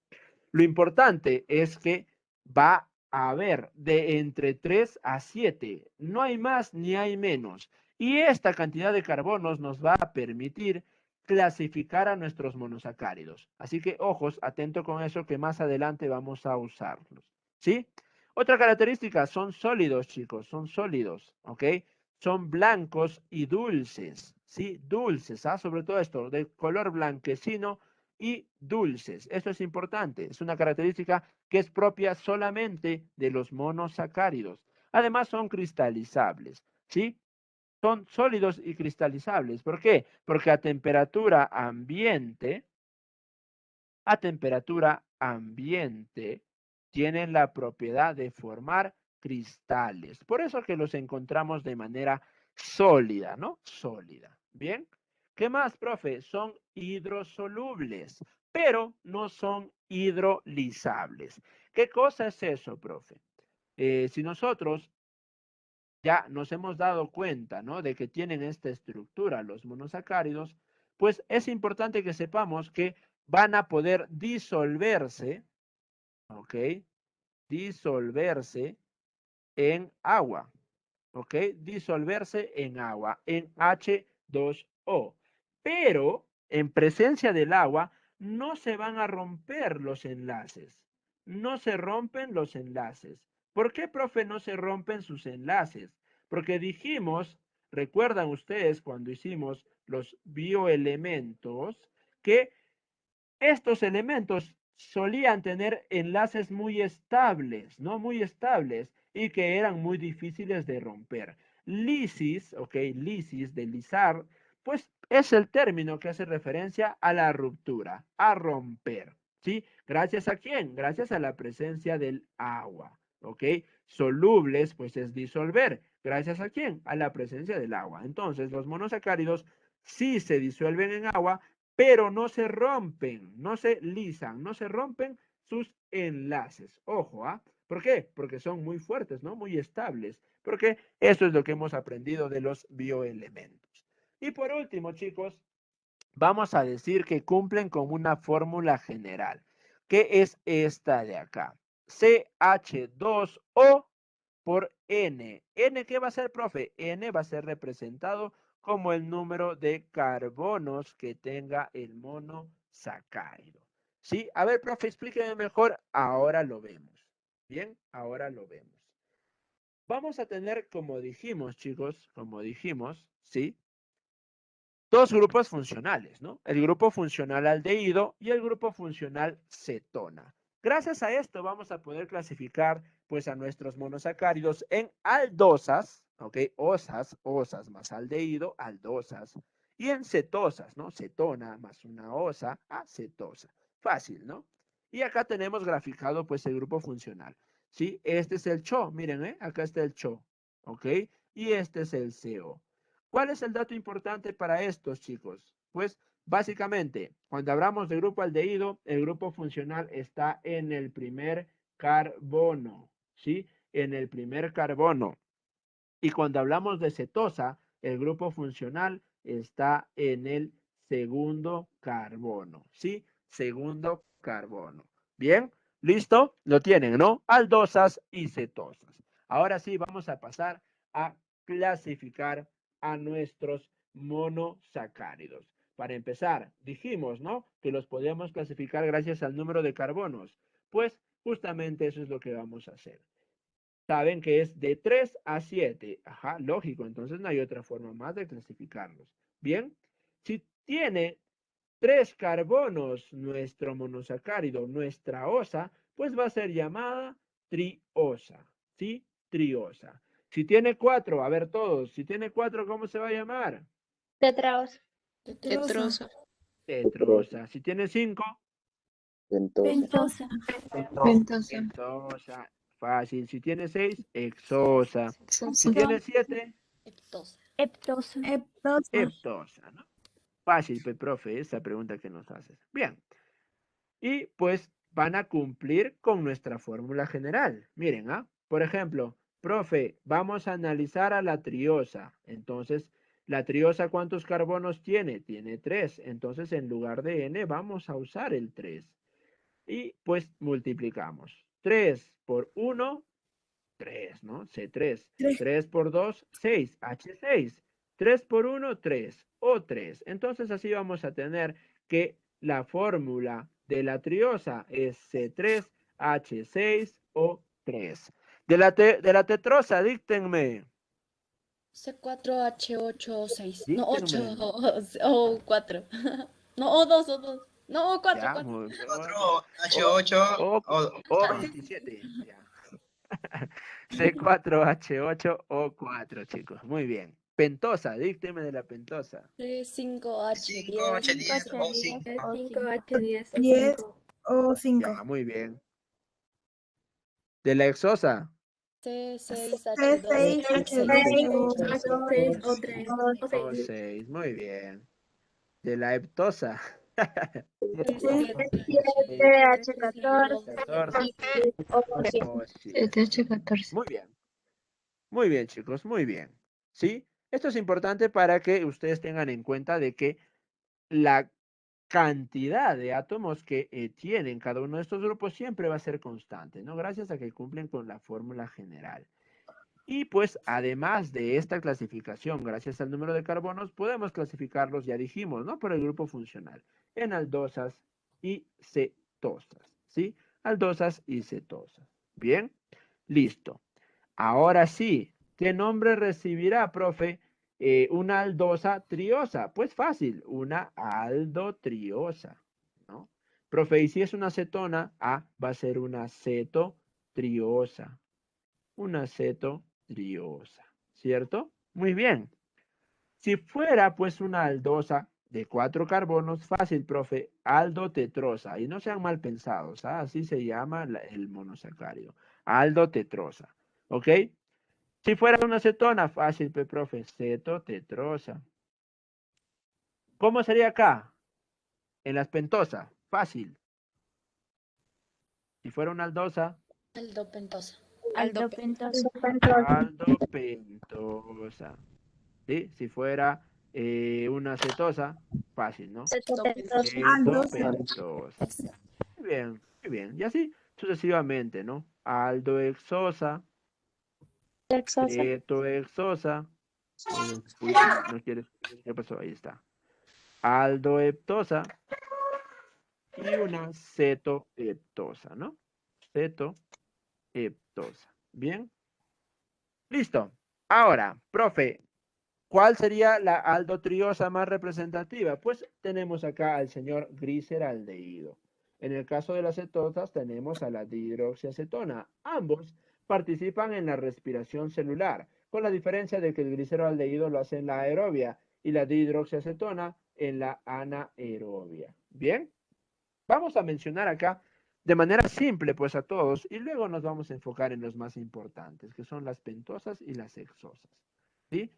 Lo importante es que va a haber de entre 3 a 7. No hay más ni hay menos. Y esta cantidad de carbonos nos va a permitir clasificar a nuestros monosacáridos. Así que ojos, atento con eso que más adelante vamos a usarlos. ¿Sí? Otra característica, son sólidos, chicos, son sólidos, ¿ok? Son blancos y dulces, ¿sí? Dulces, ¿ah? Sobre todo esto, de color blanquecino y dulces. Esto es importante, es una característica que es propia solamente de los monosacáridos. Además son cristalizables, ¿sí? Son sólidos y cristalizables. ¿Por qué? Porque a temperatura ambiente, tienen la propiedad de formar cristales. Por eso que los encontramos de manera sólida, ¿no? Sólida. Bien. ¿Qué más, profe? Son hidrosolubles, pero no son hidrolizables. ¿Qué cosa es eso, profe? Si nosotros ya nos hemos dado cuenta, ¿no? De que tienen esta estructura los monosacáridos, pues es importante que sepamos que van a poder disolverse, ¿ok? Disolverse en agua, ¿ok? Disolverse en agua, en H2O. Pero en presencia del agua no se van a romper los enlaces. No se rompen los enlaces. ¿Por qué, profe, no se rompen sus enlaces? Porque dijimos, recuerdan ustedes cuando hicimos los bioelementos, que estos elementos solían tener enlaces muy estables, ¿no? Muy estables y que eran muy difíciles de romper. Lisis, ok, lisis, de lisar, pues es el término que hace referencia a la ruptura, a romper, ¿sí? ¿Gracias a quién? Gracias a la presencia del agua, ok. Solubles, pues es disolver. ¿Gracias a quién? A la presencia del agua. Entonces, los monosacáridos sí se disuelven en agua, pero no se rompen, no se lisan, no se rompen sus enlaces. Ojo, ¿ah? ¿Por qué? Porque son muy fuertes, ¿no? Muy estables. Porque eso es lo que hemos aprendido de los bioelementos. Y por último, chicos, vamos a decir que cumplen con una fórmula general, que es esta de acá. CH2O por N. ¿N qué va a ser, profe? N va a ser representado como el número de carbonos que tenga el monosacárido. ¿Sí? A ver, profe, explíqueme mejor. Ahora lo vemos. Bien, ahora lo vemos. Vamos a tener, como dijimos, chicos, como dijimos, ¿sí? Dos grupos funcionales, ¿no? El grupo funcional aldehído y el grupo funcional cetona. Gracias a esto vamos a poder clasificar pues a nuestros monosacáridos en aldosas, ¿ok? Osas más aldehído, aldosas. Y en cetosas, ¿no? Cetona más una osa, acetosa. Fácil, ¿no? Y acá tenemos graficado pues el grupo funcional, ¿sí? Este es el CHO, miren, acá está el CHO, ¿ok? Y este es el CO. ¿Cuál es el dato importante para estos, chicos? Pues básicamente, cuando hablamos de grupo aldehído, el grupo funcional está en el primer carbono, ¿sí? En el primer carbono. Y cuando hablamos de cetosa, el grupo funcional está en el segundo carbono, ¿sí? Segundo carbono. Bien, ¿listo? Lo tienen, ¿no? Aldosas y cetosas. Ahora sí, vamos a pasar a clasificar a nuestros monosacáridos. Para empezar, dijimos, ¿no? Que los podemos clasificar gracias al número de carbonos. Pues justamente eso es lo que vamos a hacer. Saben que es de 3 a 7. Ajá, lógico, entonces no hay otra forma más de clasificarlos. Bien, si tiene 3 carbonos nuestro monosacárido, nuestra osa, pues va a ser llamada triosa, ¿sí? Triosa. Si tiene 4, a ver todos, si tiene 4, ¿cómo se va a llamar? Tetraosa. Tetrosa. Tetrosa. Si tiene 5, Pentosa. Ventosa. pentosa. Fácil. Si tiene 6, exosa. Si Exosa. tiene 7, Heptosa. Heptosa. Heptosa. heptosa, ¿no? Fácil, pues, profe, esa pregunta que nos haces. Bien. Y pues van a cumplir con nuestra fórmula general. Miren, ¿ah? Por ejemplo, profe, vamos a analizar a la triosa. Entonces, la triosa, ¿cuántos carbonos tiene? Tiene 3. Entonces, en lugar de n, vamos a usar el 3. Y pues multiplicamos. 3 por 1, 3, ¿no? C3. 3 por 2, 6. H6. 3 por 1, 3. O3. Entonces así vamos a tener que la fórmula de la triosa es C3H6O3. De la tetrosa, díctenme. C4H8O6. No, Dígame. 8 o 4. No, O2, O2. No, O4, Ya, 4. muy bien. 4, H8, O27. Ya. C4H8O4, chicos. Muy bien. Pentosa, dícteme de la pentosa. C5H10. 5H10 o 5. 5H10. 10 o 5. Ya, muy bien. De la exosa. C6H2. C6H2O6. O 3. O6, muy bien. De la heptosa. H14. 14. O7. 7H14. Muy bien. Muy bien, chicos, muy bien. ¿Sí? Esto es importante para que ustedes tengan en cuenta de que la cantidad de átomos que tienen cada uno de estos grupos siempre va a ser constante, ¿no? Gracias a que cumplen con la fórmula general. Y pues además de esta clasificación, gracias al número de carbonos, podemos clasificarlos, ya dijimos, ¿no? Por el grupo funcional, en aldosas y cetosas, ¿sí? Aldosas y cetosas. Bien, listo. Ahora sí, ¿qué nombre recibirá, profe? Una aldosa triosa. Pues fácil, una aldotriosa, ¿no? Profe, y si es una cetona, va a ser una cetotriosa. Una cetotriosa, ¿cierto? Muy bien. Si fuera pues una aldosa de 4 carbonos, fácil, profe, aldotetrosa. Y no sean mal pensados, ¿ah? Así se llama el monosacárido. Aldotetrosa, ¿ok? Si fuera una cetona, fácil, profe, cetotetrosa. ¿Cómo sería acá? En las pentosas, fácil. Si fuera una aldosa, Aldopentosa. Aldopentosa. aldopentosa. ¿Sí? Si fuera una cetosa, fácil, ¿no? Cetopentosa. Cetopentosa. Muy bien. Y así sucesivamente, ¿no? Aldohexosa, Exosa. cetohexosa. Uy, no quieres. ¿Qué pasó? Ahí está. Aldoheptosa y una cetoheptosa, ¿no? Cetoheptosa. Bien. Listo. Ahora, profe, ¿cuál sería la aldotriosa más representativa? Pues tenemos acá al señor gliceraldehído. En el caso de las cetosas tenemos a la dihidroxiacetona. Ambos participan en la respiración celular, con la diferencia de que el gliceraldehído lo hace en la aerobia y la dihidroxiacetona en la anaerobia. Bien, vamos a mencionar acá de manera simple pues a todos y luego nos vamos a enfocar en los más importantes, que son las pentosas y las hexosas. ¿Sí?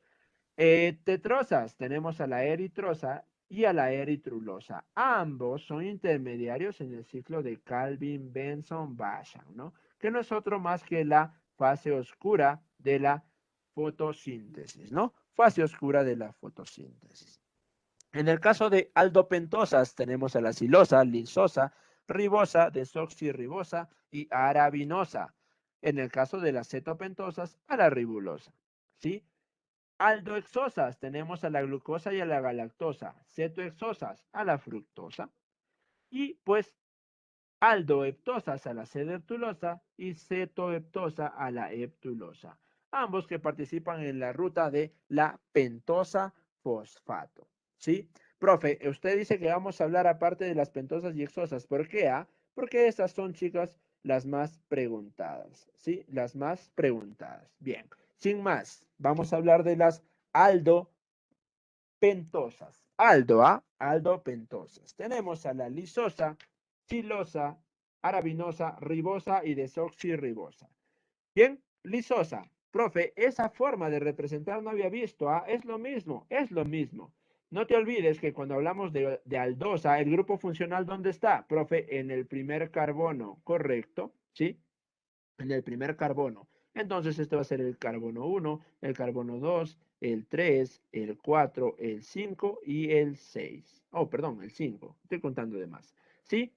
Tetrosas, tenemos a la eritrosa y a la eritrulosa. Ambos son intermediarios en el ciclo de Calvin-Benson-Basham, ¿no? Que no es otro más que la fase oscura de la fotosíntesis, ¿no? Fase oscura de la fotosíntesis. En el caso de aldopentosas tenemos a la silosa, lisosa, ribosa, desoxirribosa y arabinosa. En el caso de las cetopentosas, a la ribulosa, ¿sí? Aldohexosas tenemos a la glucosa y a la galactosa, cetohexosas a la fructosa y pues aldoheptosas a la C-heptulosa y cetoheptosa a la heptulosa, ambos que participan en la ruta de la pentosa fosfato, ¿sí? Profe, usted dice que vamos a hablar aparte de las pentosas y hexosas, ¿por qué? Porque estas son, chicas, las más preguntadas, ¿sí? Las más preguntadas. Bien, sin más, vamos a hablar de las aldopentosas. Aldopentosas. Tenemos a la lisosa, silosa, arabinosa, ribosa y desoxirribosa. Bien, lisosa. Profe, esa forma de representar no había visto, ¿ah? Es lo mismo, es lo mismo. No te olvides que cuando hablamos de aldosa, el grupo funcional, ¿dónde está? Profe, en el primer carbono, ¿correcto? ¿Sí? En el primer carbono. Entonces, este va a ser el carbono 1, el carbono 2, el 3, el 4, el 5 y el 6. Oh, perdón, el 5. Estoy contando de más. ¿Sí?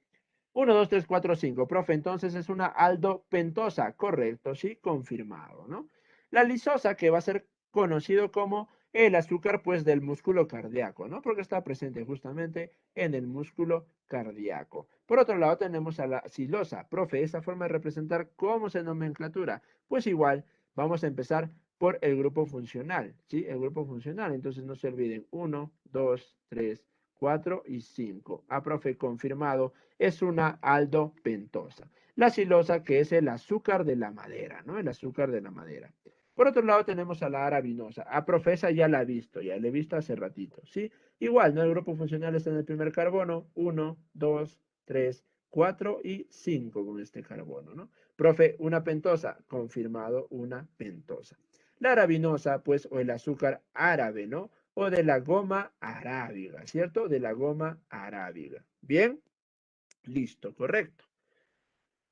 1, 2, 3, 4, 5. Profe, entonces es una aldopentosa. Correcto, sí, confirmado, ¿no? La lisosa, que va a ser conocido como el azúcar, pues, del músculo cardíaco, ¿no? Porque está presente justamente en el músculo cardíaco. Por otro lado, tenemos a la silosa. Profe, esa forma de representar, ¿cómo se nomenclatura? Pues igual, vamos a empezar por el grupo funcional, ¿sí? El grupo funcional. Entonces, no se olviden. 1, 2, 3, 4 y 5. Ah, profe, confirmado. Es una aldopentosa. La silosa, que es el azúcar de la madera, ¿no? El azúcar de la madera. Por otro lado tenemos a la arabinosa. A profesa ya la he visto, ya la he visto hace ratito, ¿sí? Igual, ¿no? El grupo funcional está en el primer carbono. 1, 2, 3, 4 y 5 con este carbono, ¿no? Profe, una pentosa. Confirmado, una pentosa. La arabinosa, pues, o el azúcar árabe, ¿no? O de la goma arábiga, ¿cierto? De la goma arábiga. ¿Bien? Listo, correcto.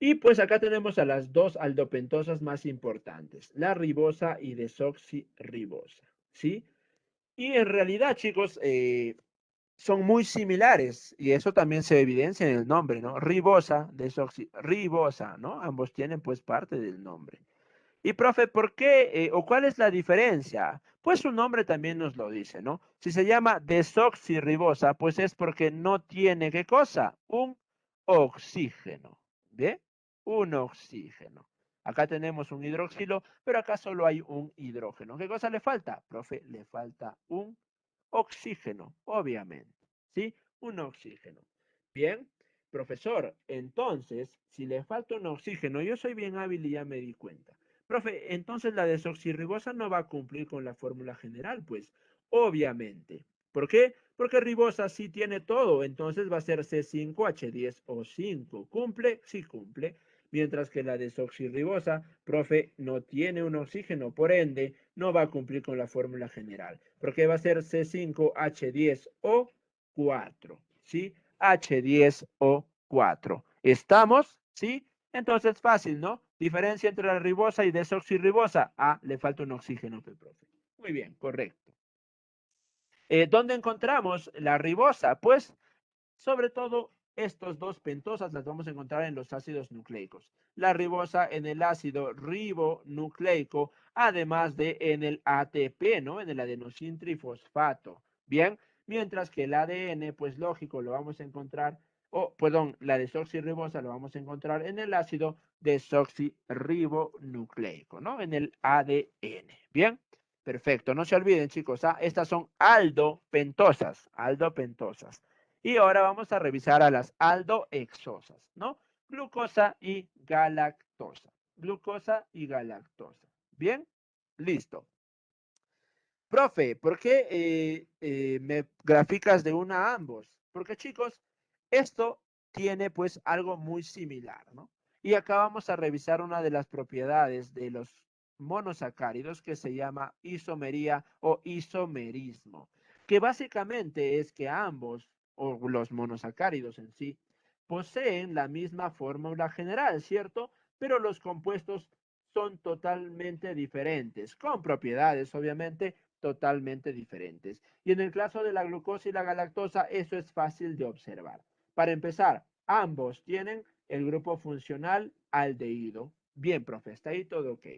Y pues acá tenemos a las dos aldopentosas más importantes, la ribosa y desoxirribosa, ¿sí? Y en realidad, chicos, son muy similares y eso también se evidencia en el nombre, ¿no? Ribosa, desoxirribosa, ¿no? Ambos tienen pues parte del nombre. Y profe, ¿por qué o cuál es la diferencia? Pues su nombre también nos lo dice, ¿no? Si se llama desoxirribosa, pues es porque no tiene, ¿qué cosa? Un oxígeno, ¿ve? Un oxígeno. Acá tenemos un hidroxilo, pero acá solo hay un hidrógeno. ¿Qué cosa le falta? Profe, le falta un oxígeno, obviamente, ¿sí? Un oxígeno. Bien, profesor, entonces, si le falta un oxígeno, yo soy bien hábil y ya me di cuenta. Profe, entonces la desoxirribosa no va a cumplir con la fórmula general, pues, obviamente. ¿Por qué? Porque ribosa sí tiene todo, entonces va a ser C5H10O5. ¿Cumple? Sí cumple. Mientras que la desoxirribosa, profe, no tiene un oxígeno, por ende, no va a cumplir con la fórmula general, porque va a ser C5H10O4, ¿sí? H10O4. ¿Estamos? ¿Sí? Entonces, fácil, ¿no? Diferencia entre la ribosa y desoxirribosa. Ah, le falta un oxígeno, profe. Muy bien, correcto. ¿Dónde encontramos la ribosa? Pues, sobre todo, estos dos pentosas las vamos a encontrar en los ácidos nucleicos. La ribosa en el ácido ribonucleico, además de en el ATP, ¿no? En el adenosín trifosfato. Bien, mientras que el ADN, pues lógico, lo vamos a encontrar, perdón, la desoxirribosa lo vamos a encontrar en el ácido desoxirribonucleico, ¿no? En el ADN. Bien. Perfecto, no se olviden, chicos, ¿ah? Estas son aldopentosas, aldopentosas. Y ahora vamos a revisar a las aldohexosas, ¿no? Glucosa y galactosa. Glucosa y galactosa. ¿Bien? Listo. Profe, ¿por qué me graficas de una a ambos? Porque, chicos, esto tiene pues algo muy similar, ¿no? Y acá vamos a revisar una de las propiedades de los monosacáridos que se llama isomería o isomerismo, que básicamente es que ambos, o los monosacáridos en sí, poseen la misma fórmula general, ¿cierto? Pero los compuestos son totalmente diferentes, con propiedades, obviamente, totalmente diferentes. Y en el caso de la glucosa y la galactosa, eso es fácil de observar. Para empezar, ambos tienen el grupo funcional aldehído. Bien, profe, está ahí todo ok.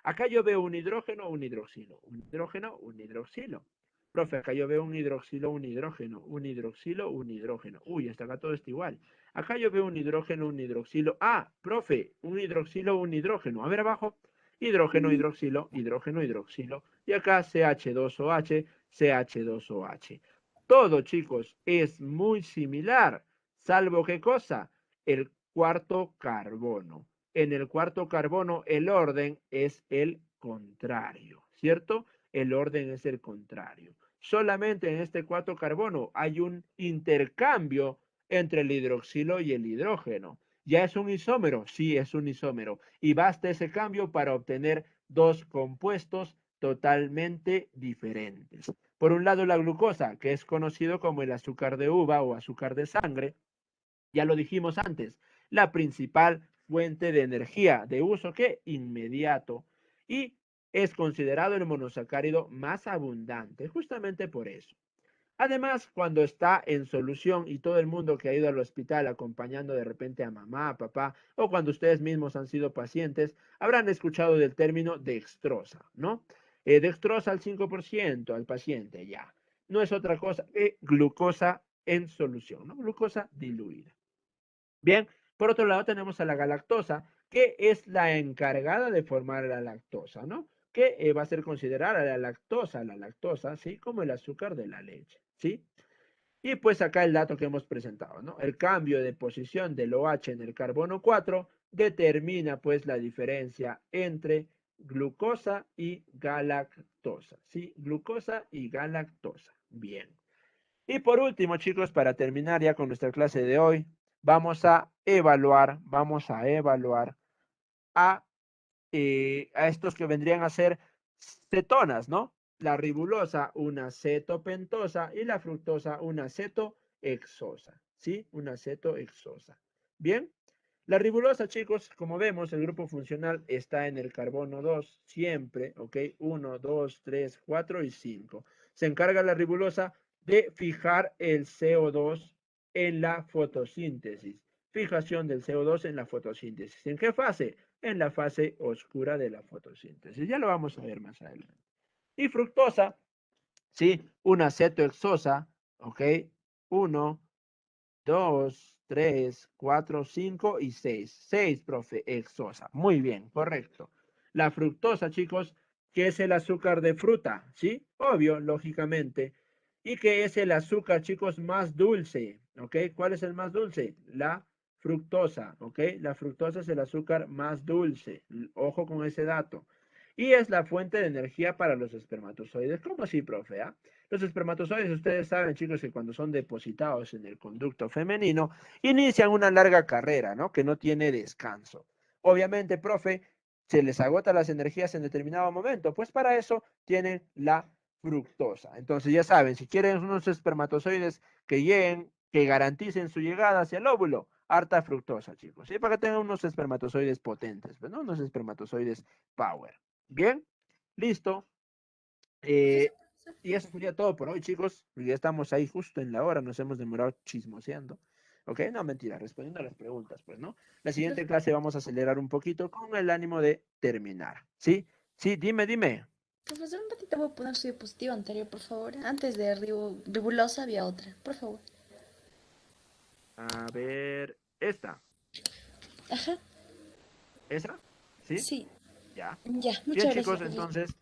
Acá yo veo un hidrógeno, un hidroxilo, un hidrógeno, un hidroxilo. Profe, acá yo veo un hidroxilo, un hidrógeno, un hidroxilo, un hidrógeno. Uy, hasta acá todo está igual. Acá yo veo un hidrógeno, un hidroxilo. Ah, profe, un hidroxilo, un hidrógeno. A ver abajo. Hidrógeno, hidroxilo, hidrógeno, hidroxilo. Y acá CH2OH, CH2OH. Todo, chicos, es muy similar. Salvo qué cosa. El cuarto carbono. En el cuarto carbono el orden es el contrario, ¿cierto? El orden es el contrario. Solamente en este cuarto carbono hay un intercambio entre el hidroxilo y el hidrógeno. ¿Ya es un isómero? Sí, es un isómero. Y basta ese cambio para obtener dos compuestos totalmente diferentes. Por un lado, la glucosa, que es conocido como el azúcar de uva o azúcar de sangre. Ya lo dijimos antes, la principal fuente de energía de uso que inmediato y es considerado el monosacárido más abundante, justamente por eso. Además, cuando está en solución y todo el mundo que ha ido al hospital acompañando de repente a mamá, a papá, o cuando ustedes mismos han sido pacientes, habrán escuchado del término dextrosa, ¿no? Dextrosa al 5% al paciente, ya. No es otra cosa que glucosa en solución, ¿no? Glucosa diluida. Bien, por otro lado tenemos a la galactosa, que es la encargada de formar la lactosa, ¿no? Que va a ser considerada la lactosa, ¿sí? Como el azúcar de la leche, ¿sí? Y pues acá el dato que hemos presentado, ¿no? El cambio de posición del OH en el carbono 4 determina pues la diferencia entre glucosa y galactosa, ¿sí? Glucosa y galactosa. Bien. Y por último, chicos, para terminar ya con nuestra clase de hoy, vamos a evaluar a estos que vendrían a ser cetonas, ¿no? La ribulosa, una cetopentosa, y la fructosa, una cetohexosa, ¿sí? Una cetohexosa. Bien, la ribulosa, chicos, como vemos, el grupo funcional está en el carbono 2, siempre, ¿ok? 1, 2, 3, 4 y 5. Se encarga la ribulosa de fijar el CO2 en la fotosíntesis. Fijación del CO2 en la fotosíntesis. ¿En qué fase? En la fase oscura de la fotosíntesis. Ya lo vamos a ver más adelante. Y fructosa, ¿sí? Una cetohexosa, ¿ok? 1, 2, 3, 4, 5 y 6. 6, profe, hexosa. Muy bien, correcto. La fructosa, chicos, que es el azúcar de fruta, ¿sí? Obvio, lógicamente. Y que es el azúcar, chicos, más dulce, ¿ok? ¿Cuál es el más dulce? La fructosa, ¿ok? La fructosa es el azúcar más dulce. Ojo con ese dato. Y es la fuente de energía para los espermatozoides. ¿Cómo así, profe? ¿Ah? Los espermatozoides, ustedes saben, chicos, que cuando son depositados en el conducto femenino, inician una larga carrera, ¿no? Que no tiene descanso. Obviamente, profe, se les agota las energías en determinado momento. Pues para eso tienen la fructosa. Entonces, ya saben, si quieren unos espermatozoides que lleguen, que garanticen su llegada hacia el óvulo, harta fructosa, chicos. ¿Sí? Para que tengan unos espermatozoides potentes, ¿no? Unos espermatozoides power. Bien, listo. Y eso sería todo por hoy, chicos. Ya estamos ahí justo en la hora, nos hemos demorado chismoseando. ¿Ok? No, mentira, respondiendo a las preguntas, pues, ¿no? La siguiente clase vamos a acelerar un poquito con el ánimo de terminar. ¿Sí? Sí, dime. Profesor, un ratito voy a poner su diapositiva anterior, por favor. Antes de ribulosa había otra, por favor. A ver, esta. Ajá. ¿Esa? ¿Sí? Sí. Ya. Ya, muchas Bien, gracias. chicos, entonces,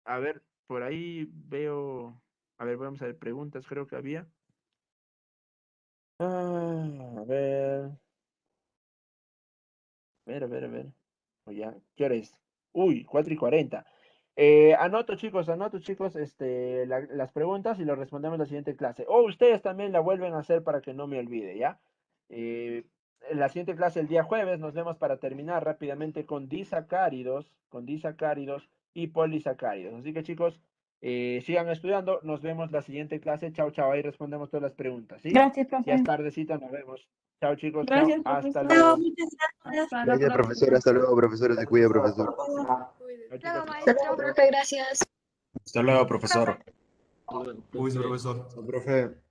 a ver, por ahí veo, a ver, vamos a ver preguntas, creo que había. A ver. A ver. O ya, ¿qué hora es? Uy, 4:40. Anoto, chicos, las preguntas y las respondemos en la siguiente clase. O ustedes también la vuelven a hacer para que no me olvide, ¿ya? En la siguiente clase, el día jueves, nos vemos para terminar rápidamente con disacáridos y polisacáridos. Así que, chicos, sigan estudiando. Nos vemos la siguiente clase. Chao, chao. Ahí respondemos todas las preguntas, ¿sí? Gracias, profe. Ya es tardecita, nos vemos. Chao, chicos. Gracias, Chao. Hasta profesor. luego. Muchas gracias. Gracias, profesor. Hasta luego, profesor. Se cuida, profesor. Chao, chicos. Hasta luego, profe, gracias. Hasta luego, profesor. Uy, profesor. Profe.